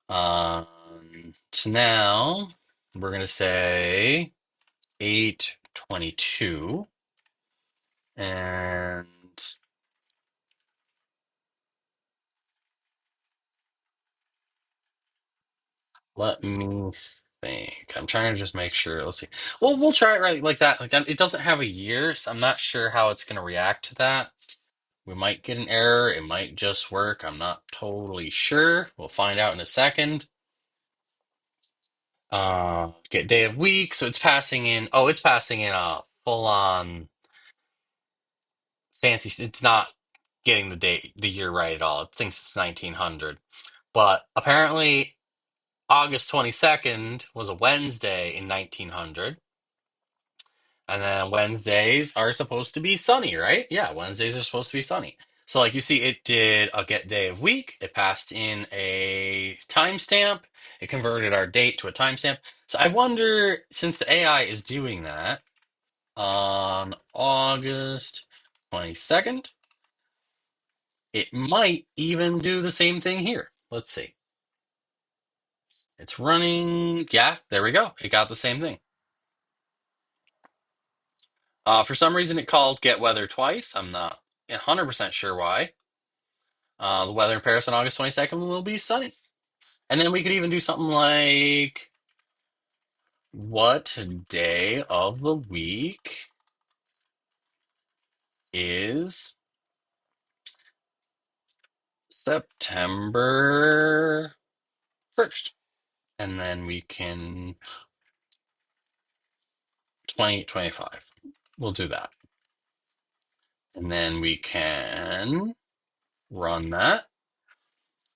So now we're going to say 8/22, and let me think. I'm trying to just make sure. Let's see. Well, we'll try it right like that. Like it doesn't have a year, so I'm not sure how it's going to react to that. We might get an error. It might just work. I'm not totally sure. We'll find out in a second. Get day of week. So it's passing in. Oh, it's passing in a full on fancy. It's not getting the date, the year right at all. It thinks it's 1900, but apparently August 22nd was a Wednesday in 1900. And then Wednesdays are supposed to be sunny, right? Yeah, Wednesdays are supposed to be sunny. So, like you see, it did a get day of week. It passed in a timestamp. It converted our date to a timestamp. So, I wonder, since the AI is doing that on August 22nd, it might even do the same thing here. Let's see. It's running. Yeah, there we go. It got the same thing. For some reason, it called get weather twice. I'm not 100% sure why. The weather in Paris on August 22nd will be sunny. And then we could even do something like what day of the week is September 1st? And then we can 2025. We'll do that. And then we can run that.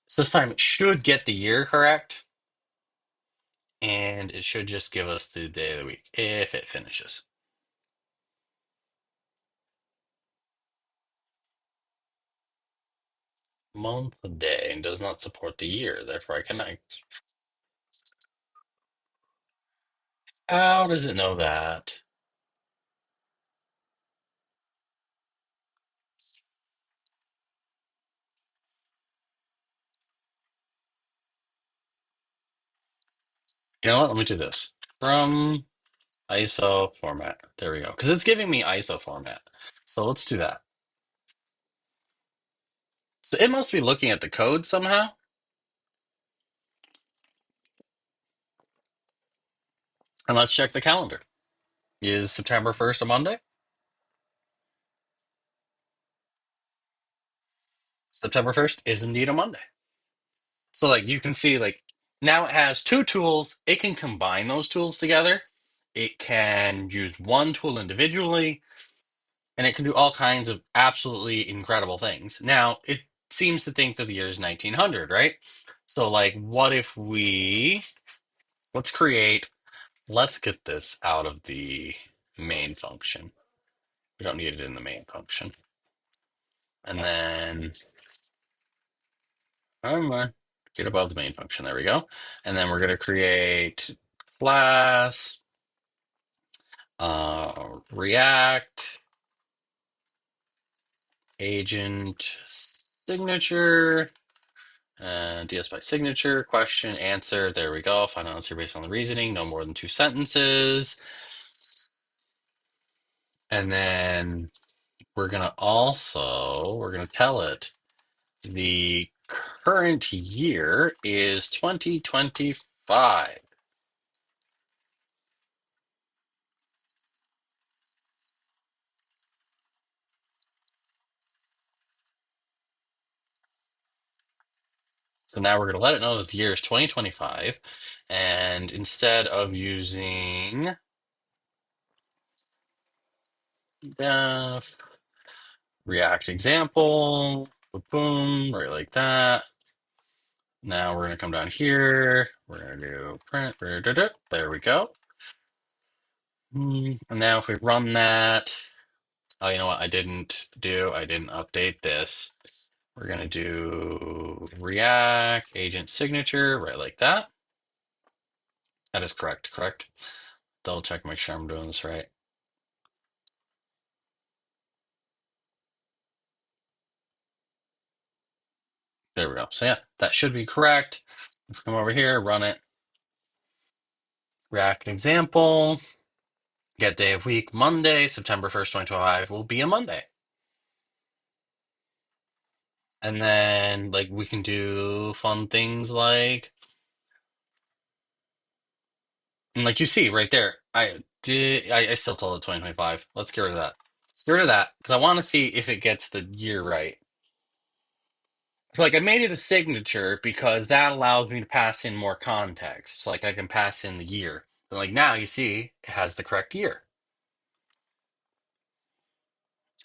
So this time it should get the year correct. And it should just give us the day of the week if it finishes. Month, day, and does not support the year. Therefore, I cannot. How does it know that? You know what? Let me do this. From ISO format. There we go. Because it's giving me ISO format. So let's do that. So it must be looking at the code somehow. And let's check the calendar. Is September 1st a Monday? September 1st is indeed a Monday. So like you can see like now it has two tools. It can combine those tools together. It can use one tool individually, and it can do all kinds of absolutely incredible things. Now, it seems to think that the year is 1900, right? So like what if we let's create let's get this out of the main function. We don't need it in the main function. And then get above the main function. There we go. And then we're going to create class React agent signature, DSPy signature, question, answer. There we go. Final answer based on the reasoning. No more than 2 sentences. And then we're gonna tell it the current year is 2025. So now we're going to let it know that the year is 2025. And instead of using def React example, boom, right like that. Now we're going to come down here. We're going to do print. There we go. And now if we run that, oh, you know what? I didn't update this. We're going to do React agent signature, right like that. That is correct. Double check, make sure I'm doing this right. There we go. So yeah, that should be correct. Let's come over here, run it. React example. Get day of week, Monday, September 1st, 2025 will be a Monday. And then like we can do fun things and like you see right there, I still told it 2025. Let's get rid of that. Let's get rid of that because I want to see if it gets the year right. So like I made it a signature because that allows me to pass in more context. So like I can pass in the year. And like now you see it has the correct year.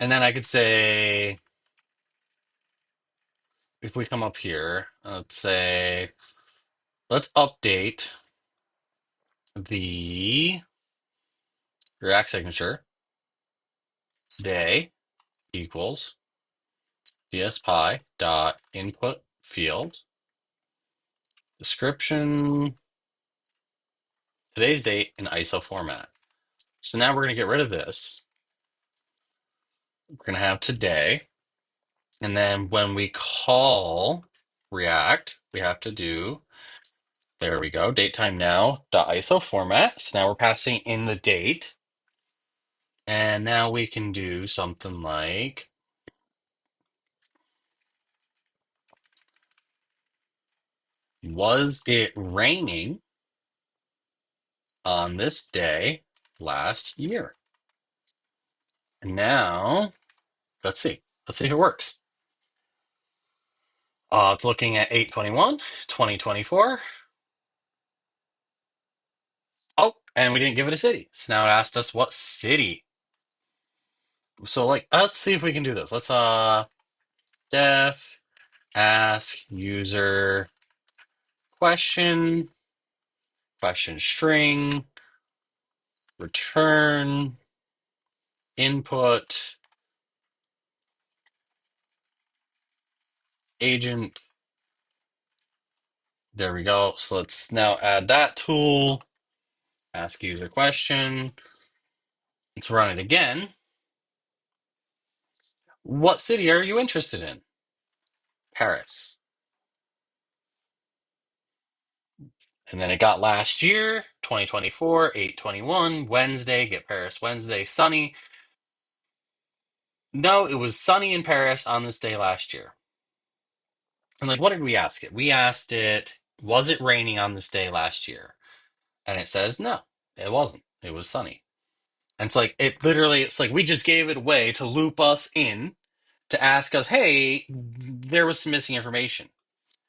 And then I could say if we come up here, let's say let's update the React signature today equals DSPy dot input field description today's date in ISO format. So now we're going to get rid of this. We're going to have today. And then when we call React, we have to do, there we go, datetime now dot ISO format. So now we're passing in the date. And now we can do something like, was it raining on this day last year? And now, let's see. Let's see if it works. It's looking at 8/21, 2024. Oh, and we didn't give it a city. So now it asked us what city. So like, let's see if we can do this. Let's def ask user question, question string, return, input, agent. There we go. So let's now add that tool, ask user question. Let's run it again. What city are you interested in? Paris. And then it got last year, 2024, 8/21, Wednesday, get Paris Wednesday, sunny. No, it was sunny in Paris on this day last year. And like, what did we ask it? We asked it, was it raining on this day last year? And it says, no, it wasn't. It was sunny. And it's like, it's like we just gave it away to loop us in to ask us, hey, there was some missing information.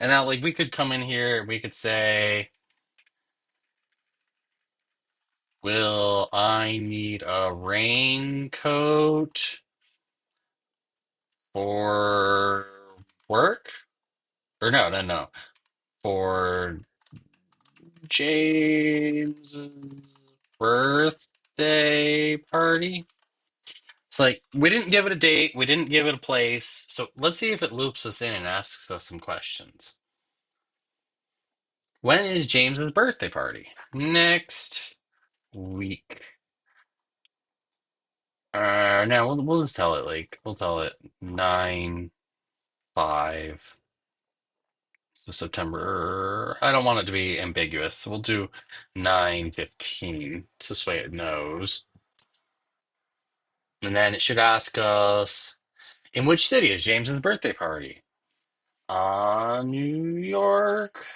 And now, like, we could come in here, we could say, will I need a raincoat for work? Or no. For James's birthday party. It's like we didn't give it a date, we didn't give it a place. So let's see if it loops us in and asks us some questions. When is James's birthday party? Next week. No, we'll just tell it we'll tell it 9/5 So September, I don't want it to be ambiguous. So we'll do 9/15. It's this way it knows. And then it should ask us, in which city is James's birthday party? New York.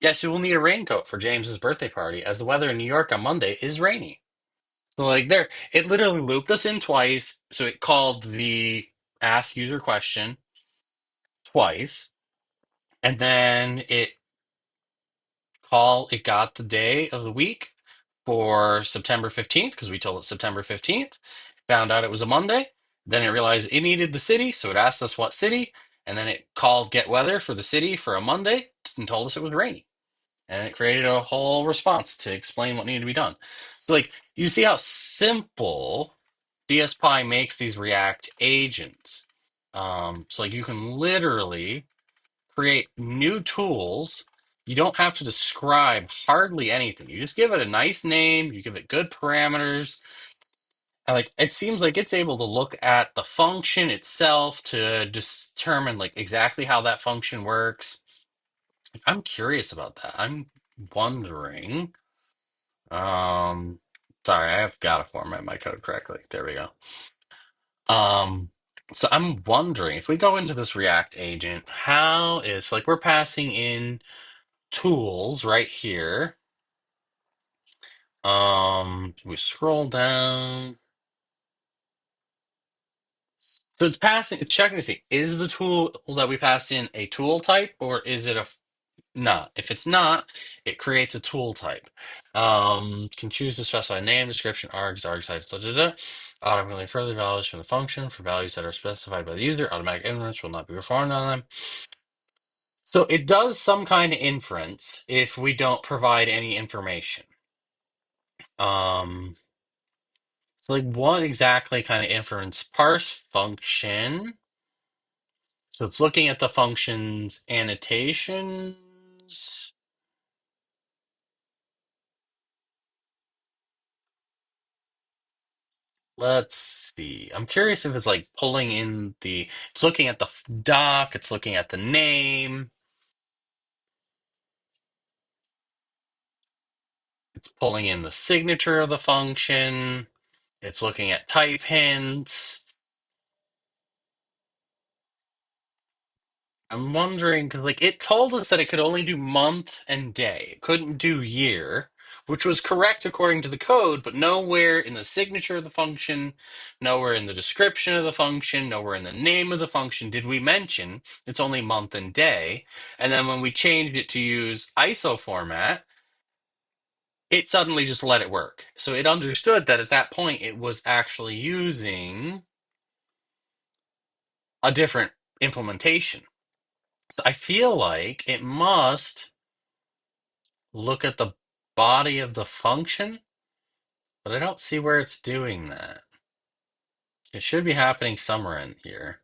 Yes, you will need a raincoat for James's birthday party, as the weather in New York on Monday is rainy. So like there, it literally looped us in twice. So it called the ask user question twice, and then it got the day of the week for September 15th, because we told it September 15th. Found out it was a Monday. Then it realized it needed the city, so it asked us what city, and then it called get weather for the city for a Monday and told us it was rainy. And it created a whole response to explain what needed to be done. So like you see how simple DSPy makes these React agents. So like you can literally create new tools. You don't have to describe hardly anything. You just give it a nice name, you give it good parameters, and like it seems like it's able to look at the function itself to determine like exactly how that function works. I'm curious about that. I'm wondering. Um, sorry, I've got to format my code correctly. There we go. Um, so I'm wondering if we go into this React agent, how is like we're passing in tools right here. We scroll down. So it's checking to see, is the tool that we passed in a tool type or is it not? If it's not, it creates a tool type. Can choose to specify name, description, args types, da, da, da. Automatically further values from the function for values that are specified by the user. Automatic inference will not be performed on them. So it does some kind of inference if we don't provide any information. Um, So, like, what exactly kind of inference parse function? So it's looking at the function's annotations. Let's see. I'm curious if it's like pulling in it's looking at the doc, it's looking at the name, it's pulling in the signature of the function, it's looking at type hints. I'm wondering because like it told us that it could only do month and day. It couldn't do year, which was correct according to the code, but nowhere in the signature of the function, nowhere in the description of the function, nowhere in the name of the function did we mention it's only month and day. And then when we changed it to use ISO format, it suddenly just let it work. So it understood that at that point it was actually using a different implementation. So I feel like it must look at the body of the function, but I don't see where it's doing that. It should be happening somewhere in here.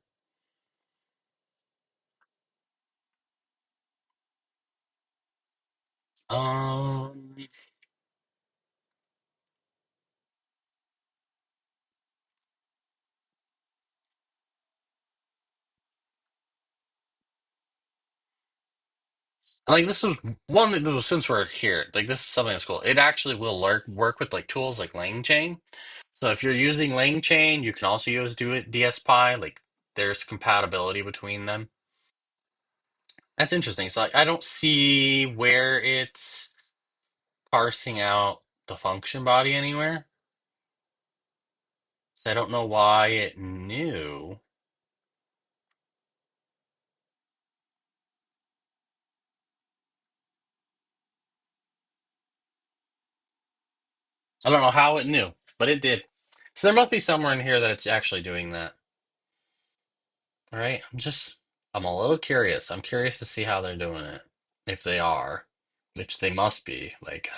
Um, like this was one that was since we're here, like this is something that's cool. It actually will work with like tools like LangChain. So if you're using LangChain, you can also use Do It DSPy. Like there's compatibility between them. That's interesting. So I don't see where it's parsing out the function body anywhere. So I don't know why it knew. I don't know how it knew, but it did. So there must be somewhere in here that it's actually doing that. All right. I'm a little curious. I'm curious to see how they're doing it. If they are, which they must be. Like,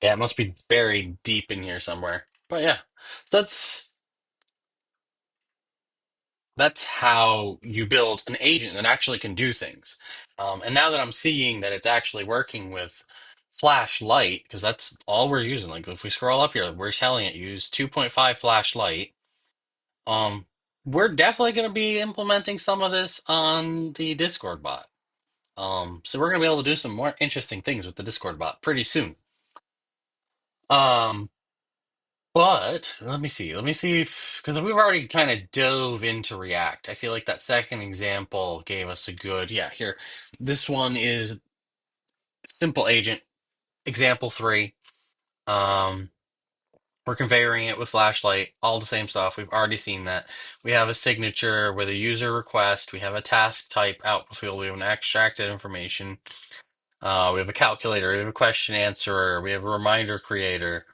yeah, it must be buried deep in here somewhere. But yeah, so that's how you build an agent that actually can do things. And now that I'm seeing that it's actually working with Flash-Lite, because that's all we're using. Like if we scroll up here, we're telling it use 2.5 Flash-Lite. Um, we're definitely going to be implementing some of this on the Discord bot. So we're going to be able to do some more interesting things with the Discord bot pretty soon. Um, but let me see if, because we've already kind of dove into React. I feel like that second example gave us a good, yeah, here. This one is simple agent, example three. Um, we're conveying it with Flashlight, all the same stuff. We've already seen that. We have a signature with a user request. We have a task type output field. We have an extracted information. We have a calculator. We have a question answerer. We have a reminder creator.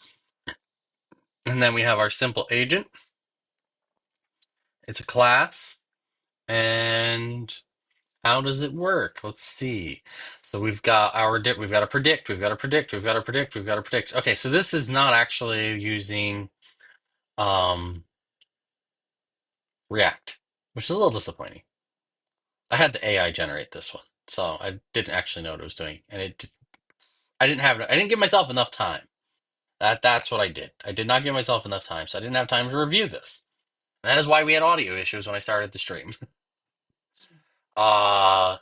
And then we have our simple agent. It's a class. And how does it work? Let's see. So we've got we've got to predict, we've got to predict, we've got to predict, we've got to predict. Okay, so this is not actually using um React, which is a little disappointing. I had the AI generate this one, so I didn't actually know what it was doing, and I didn't give myself enough time. That's what I did. I did not give myself enough time, so I didn't have time to review this. And that is why we had audio issues when I started the stream. Uh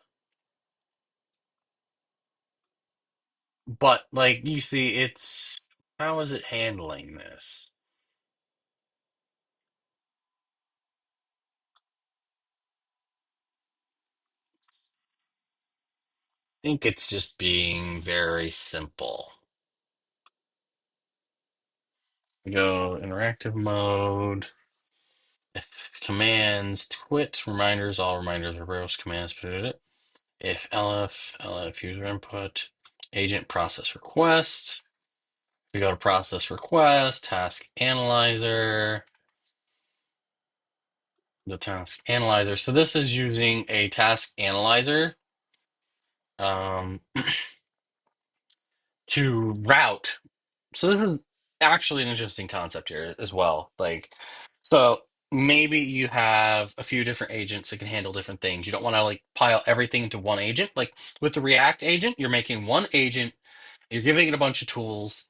but like you see, it's how is it handling this? I think it's just being very simple. We go interactive mode. If commands, quit, reminders, all reminders, reverse commands, put it. If LF user input, agent process request. We go to process request, task analyzer, the task analyzer. So this is using a task analyzer um, to route. So this is actually an interesting concept here as well. Like, so maybe you have a few different agents that can handle different things. You don't want to like pile everything into one agent. Like with the React agent, you're making one agent, you're giving it a bunch of tools,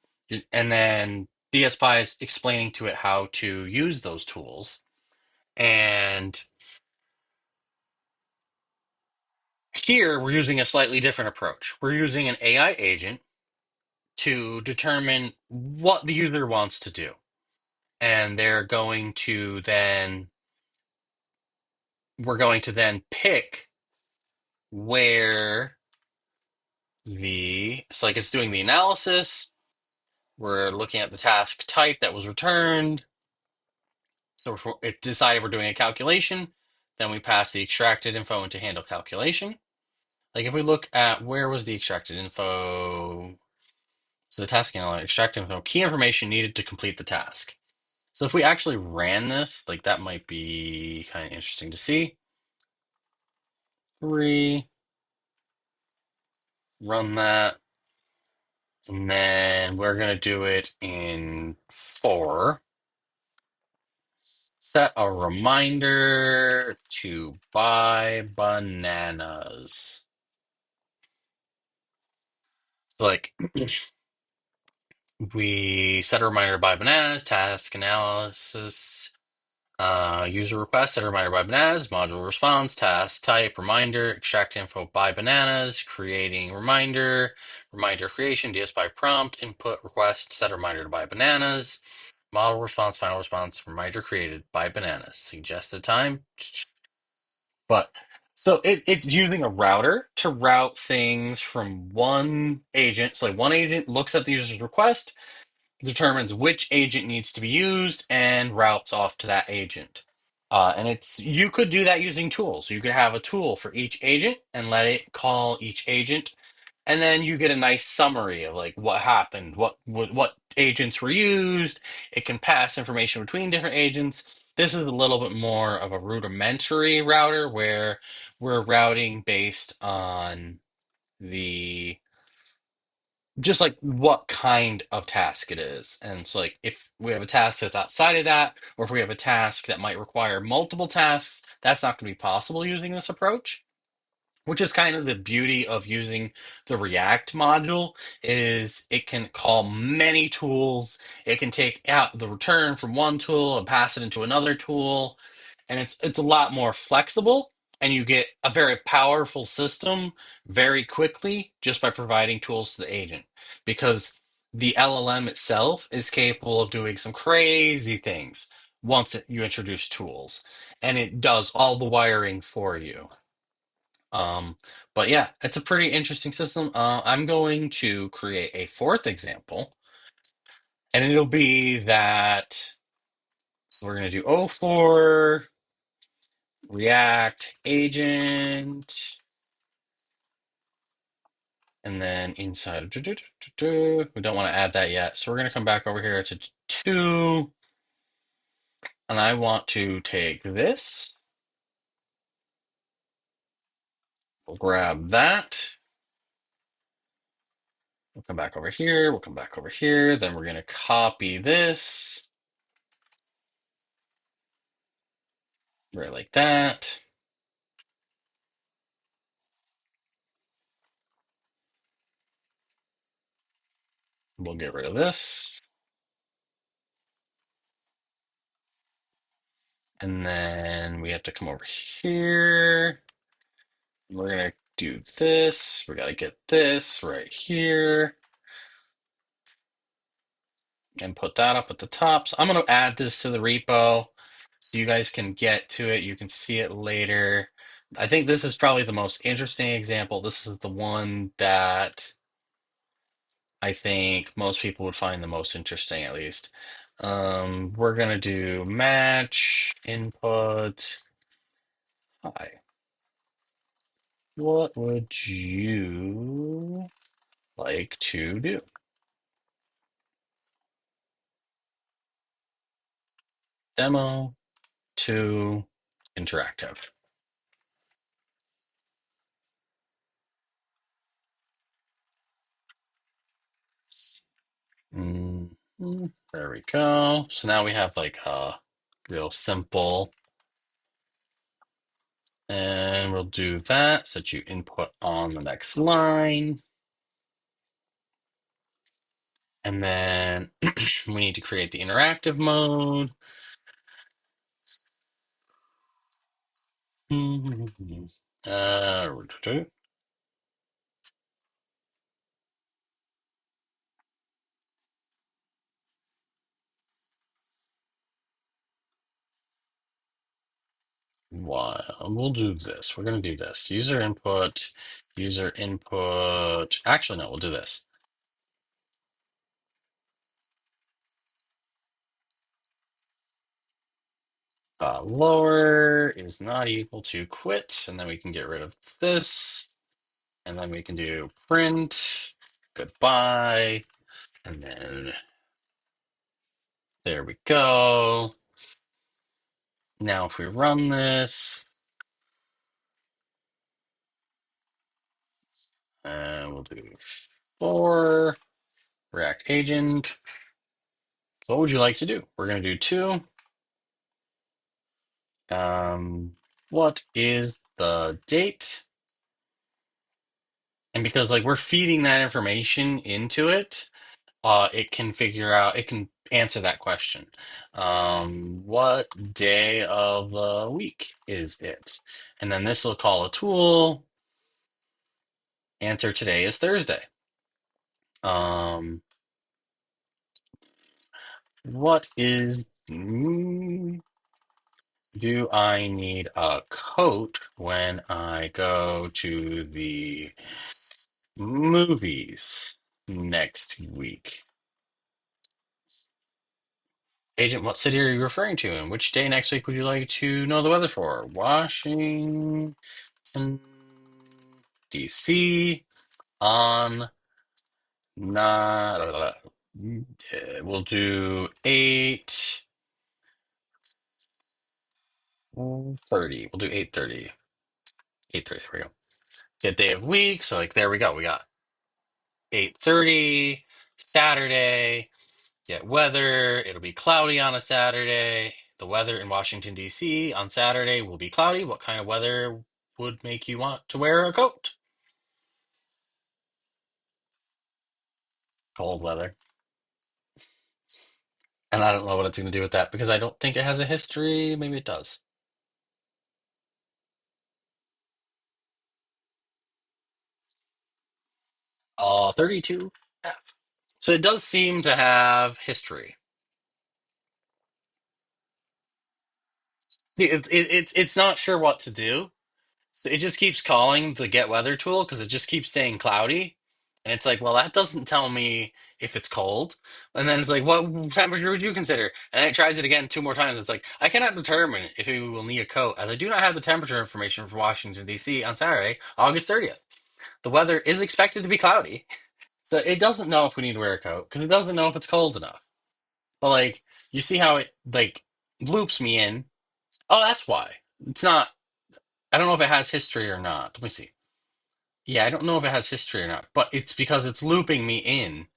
and then DSPy is explaining to it how to use those tools. And here we're using a slightly different approach. We're using an AI agent to determine what the user wants to do. And we're going to then pick where it's like it's doing the analysis. We're looking at the task type that was returned. So if it decided we're doing a calculation, then we pass the extracted info into handle calculation. Like if we look at where was the extracted info, so the task analyzer, extracted info, key information needed to complete the task. So if we actually ran this, like that might be kind of interesting to see. 3, run that. And then we're going to do it in 4. Set a reminder to buy bananas. So like we set a reminder to buy bananas, task analysis, user request, set a reminder buy bananas, module response, task type, reminder, extract info buy bananas, creating reminder, reminder creation, DSPy prompt, input request, set a reminder to buy bananas, model response, final response, reminder created, buy bananas, suggested time. But so it's using a router to route things from one agent. So like one agent looks at the user's request, determines which agent needs to be used, and routes off to that agent. And it's you could do that using tools. You could have a tool for each agent and let it call each agent, and then you get a nice summary of like what happened, what agents were used. It can pass information between different agents. This is a little bit more of a rudimentary router where we're routing based on the just like what kind of task it is. And so, like, if we have a task that's outside of that, or if we have a task that might require multiple tasks, that's not going to be possible using this approach. Which is kind of the beauty of using the React module is it can call many tools. It can take out the return from one tool and pass it into another tool, and it's a lot more flexible, and you get a very powerful system very quickly just by providing tools to the agent, because the LLM itself is capable of doing some crazy things once you introduce tools, and it does all the wiring for you. um, but yeah, it's a pretty interesting system. I'm going to create a fourth example, and it'll be that. So we're going to do O4 React agent, and then inside of we don't want to add that yet. So we're going to come back over here to two, and I want to take this. We'll grab that. We'll come back over here. We'll come back over here. Then we're going to copy this right like that. We'll get rid of this. And then we have to come over here. We're gonna do this. We gotta get this right here and put that up at the top. So I'm gonna add this to the repo so you guys can get to it. You can see it later. I think this is probably the most interesting example. This is the one that I think most people would find the most interesting, at least. We're gonna do match input. Hi. What would you like to do? Demo to interactive. Mhm. There we go. So now we have like a real simple, and we'll do that. Set you input on the next line. And then we need to create the interactive mode. Uh, we'll do this. We're going to do this. User input, user input. Actually, no, we'll do this. Lower is not equal to quit, and then we can get rid of this, and then we can do print goodbye, and then there we go. Now if we run this, and we'll do for React agent. So what would you like to do? We're going to do two. What is the date? And because like we're feeding that information into it, it can figure out, it can answer that question. What day of the week is it? And then this will call a tool. Answer today is Thursday. What is do I need a coat when I go to the movies next week? Agent, what city are you referring to? And which day next week would you like to know the weather for? Washington, D.C. on not. We'll do 8:30. We'll do 8:30. 8:30. There we go. Get day of week. So like there we go. We got 8:30 Saturday. Get weather. It'll be cloudy on a Saturday. The weather in Washington, D.C. on Saturday will be cloudy. What kind of weather would make you want to wear a coat? Cold weather. And I don't know what it's going to do with that because I don't think it has a history. Maybe it does. 32. Yeah. So it does seem to have history. See, it's not sure what to do. So it just keeps calling the get weather tool because it just keeps saying cloudy. And it's like, well, that doesn't tell me if it's cold. And then it's like, what temperature would you consider? And then it tries it again two more times. It's like, I cannot determine if you will need a coat, as I do not have the temperature information for Washington, D.C. on Saturday, August 30th. The weather is expected to be cloudy. So it doesn't know if we need to wear a coat because it doesn't know if it's cold enough. But like, you see how it like loops me in. Oh, that's why. It's not, I don't know if it has history or not. Let me see. Yeah, I don't know if it has history or not, but it's because it's looping me in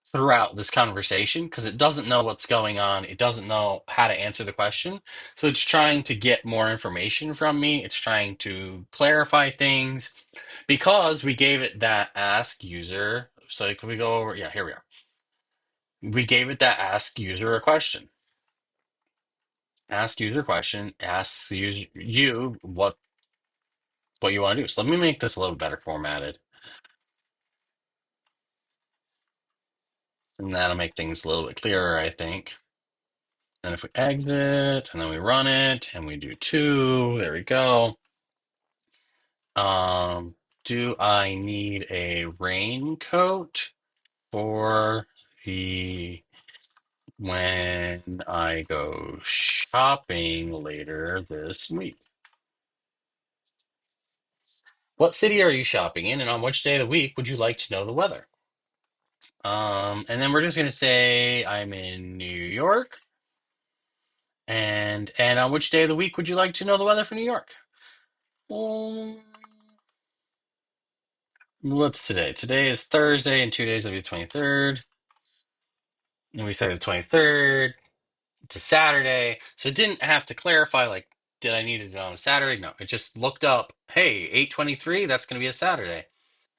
throughout this conversation because it doesn't know what's going on. It doesn't know how to answer the question. So it's trying to get more information from me. It's trying to clarify things because we gave it that ask user. So can we go over? Yeah, here we are. We gave it that ask user a question. Ask user question. Asks you what you want to do. So let me make this a little better formatted. And that'll make things a little bit clearer, I think. And if we exit and then we run it and we do two, there we go. Um, do I need a raincoat for the when I go shopping later this week? What city are you shopping in, and on which day of the week would you like to know the weather? And then we're just gonna say I'm in New York, and on which day of the week would you like to know the weather for New York? Um, what's today? Today is Thursday, in 2 days it'll be the 23rd. And we say the 23rd. It's a Saturday. So it didn't have to clarify, like, did I need it on a Saturday? No, it just looked up, hey, 8:23, that's going to be a Saturday.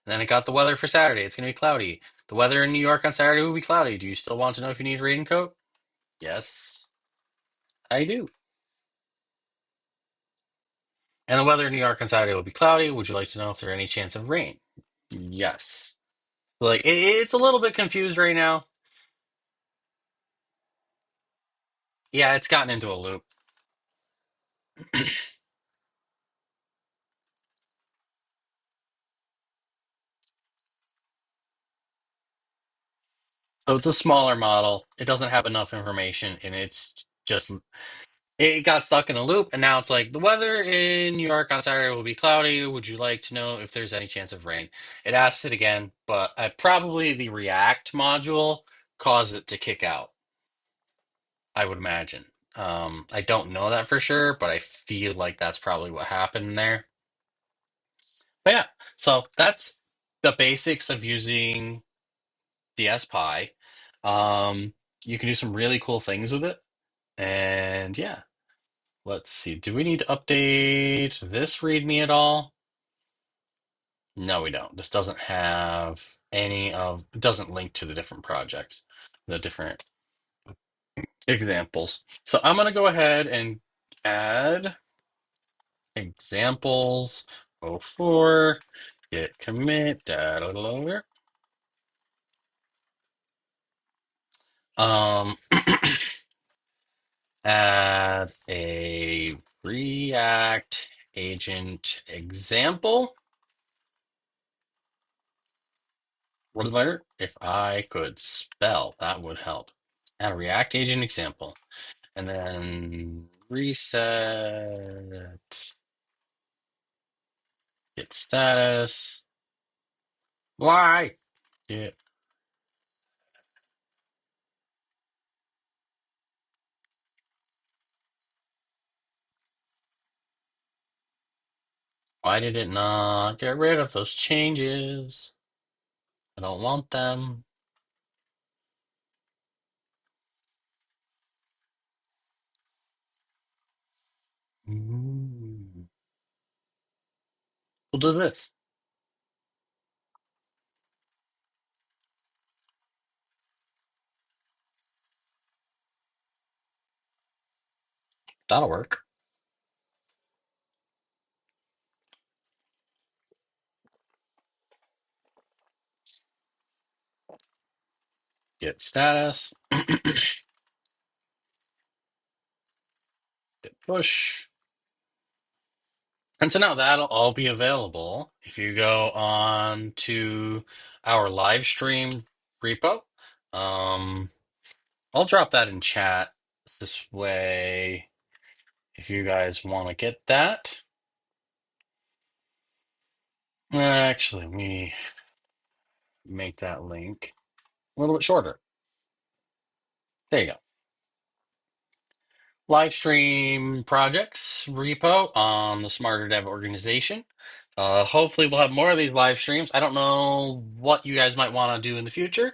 And then it got the weather for Saturday. It's going to be cloudy. The weather in New York on Saturday will be cloudy. Do you still want to know if you need a raincoat? Yes, I do. And the weather in New York on Saturday will be cloudy. Would you like to know if there's any chance of rain? Yes. Like, it's a little bit confused right now. Yeah, it's gotten into a loop. So it's a smaller model. It doesn't have enough information, and it's just it got stuck in a loop. And now it's like the weather in New York on Saturday will be cloudy. Would you like to know if there's any chance of rain? It asks it again, but probably the React module caused it to kick out. I would imagine. I don't know that for sure, but I feel like that's probably what happened there. But yeah, so that's the basics of using DSPy. You can do some really cool things with it. And yeah, let's see. Do we need to update this README at all? No, we don't. This doesn't have it doesn't link to the different projects, the different examples. So I'm going to go ahead and add examples '04 git commit data loader. Um, add a React agent example. Word letter. If I could spell, that would help. Add a React agent example. And then reset git status. Why? Git. Why did it not get rid of those changes? I don't want them. Mm. We'll do this. That'll work. Get status. Hit push. And so now that'll all be available if you go on to our live stream repo. Um, I'll drop that in chat this way if you guys want to get that. Actually, let me make that link a little bit shorter. There you go. Live stream projects repo on the Smarter Dev organization. Hopefully, we'll have more of these live streams. I don't know what you guys might want to do in the future.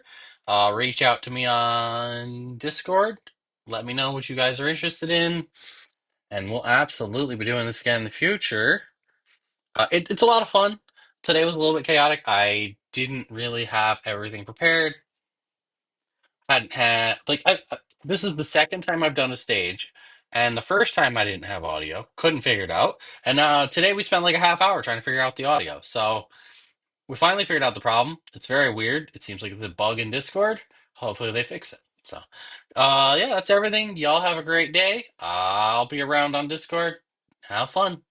Reach out to me on Discord. Let me know what you guys are interested in, and we'll absolutely be doing this again in the future. It's a lot of fun. Today was a little bit chaotic. I didn't really have everything prepared. Hadn't had this is the second time I've done a stage, and the first time I didn't have audio, couldn't figure it out, and today we spent like a half hour trying to figure out the audio. So we finally figured out the problem. It's very weird. It seems like it's a bug in Discord. Hopefully they fix it. So, yeah, that's everything. Y'all have a great day. I'll be around on Discord. Have fun.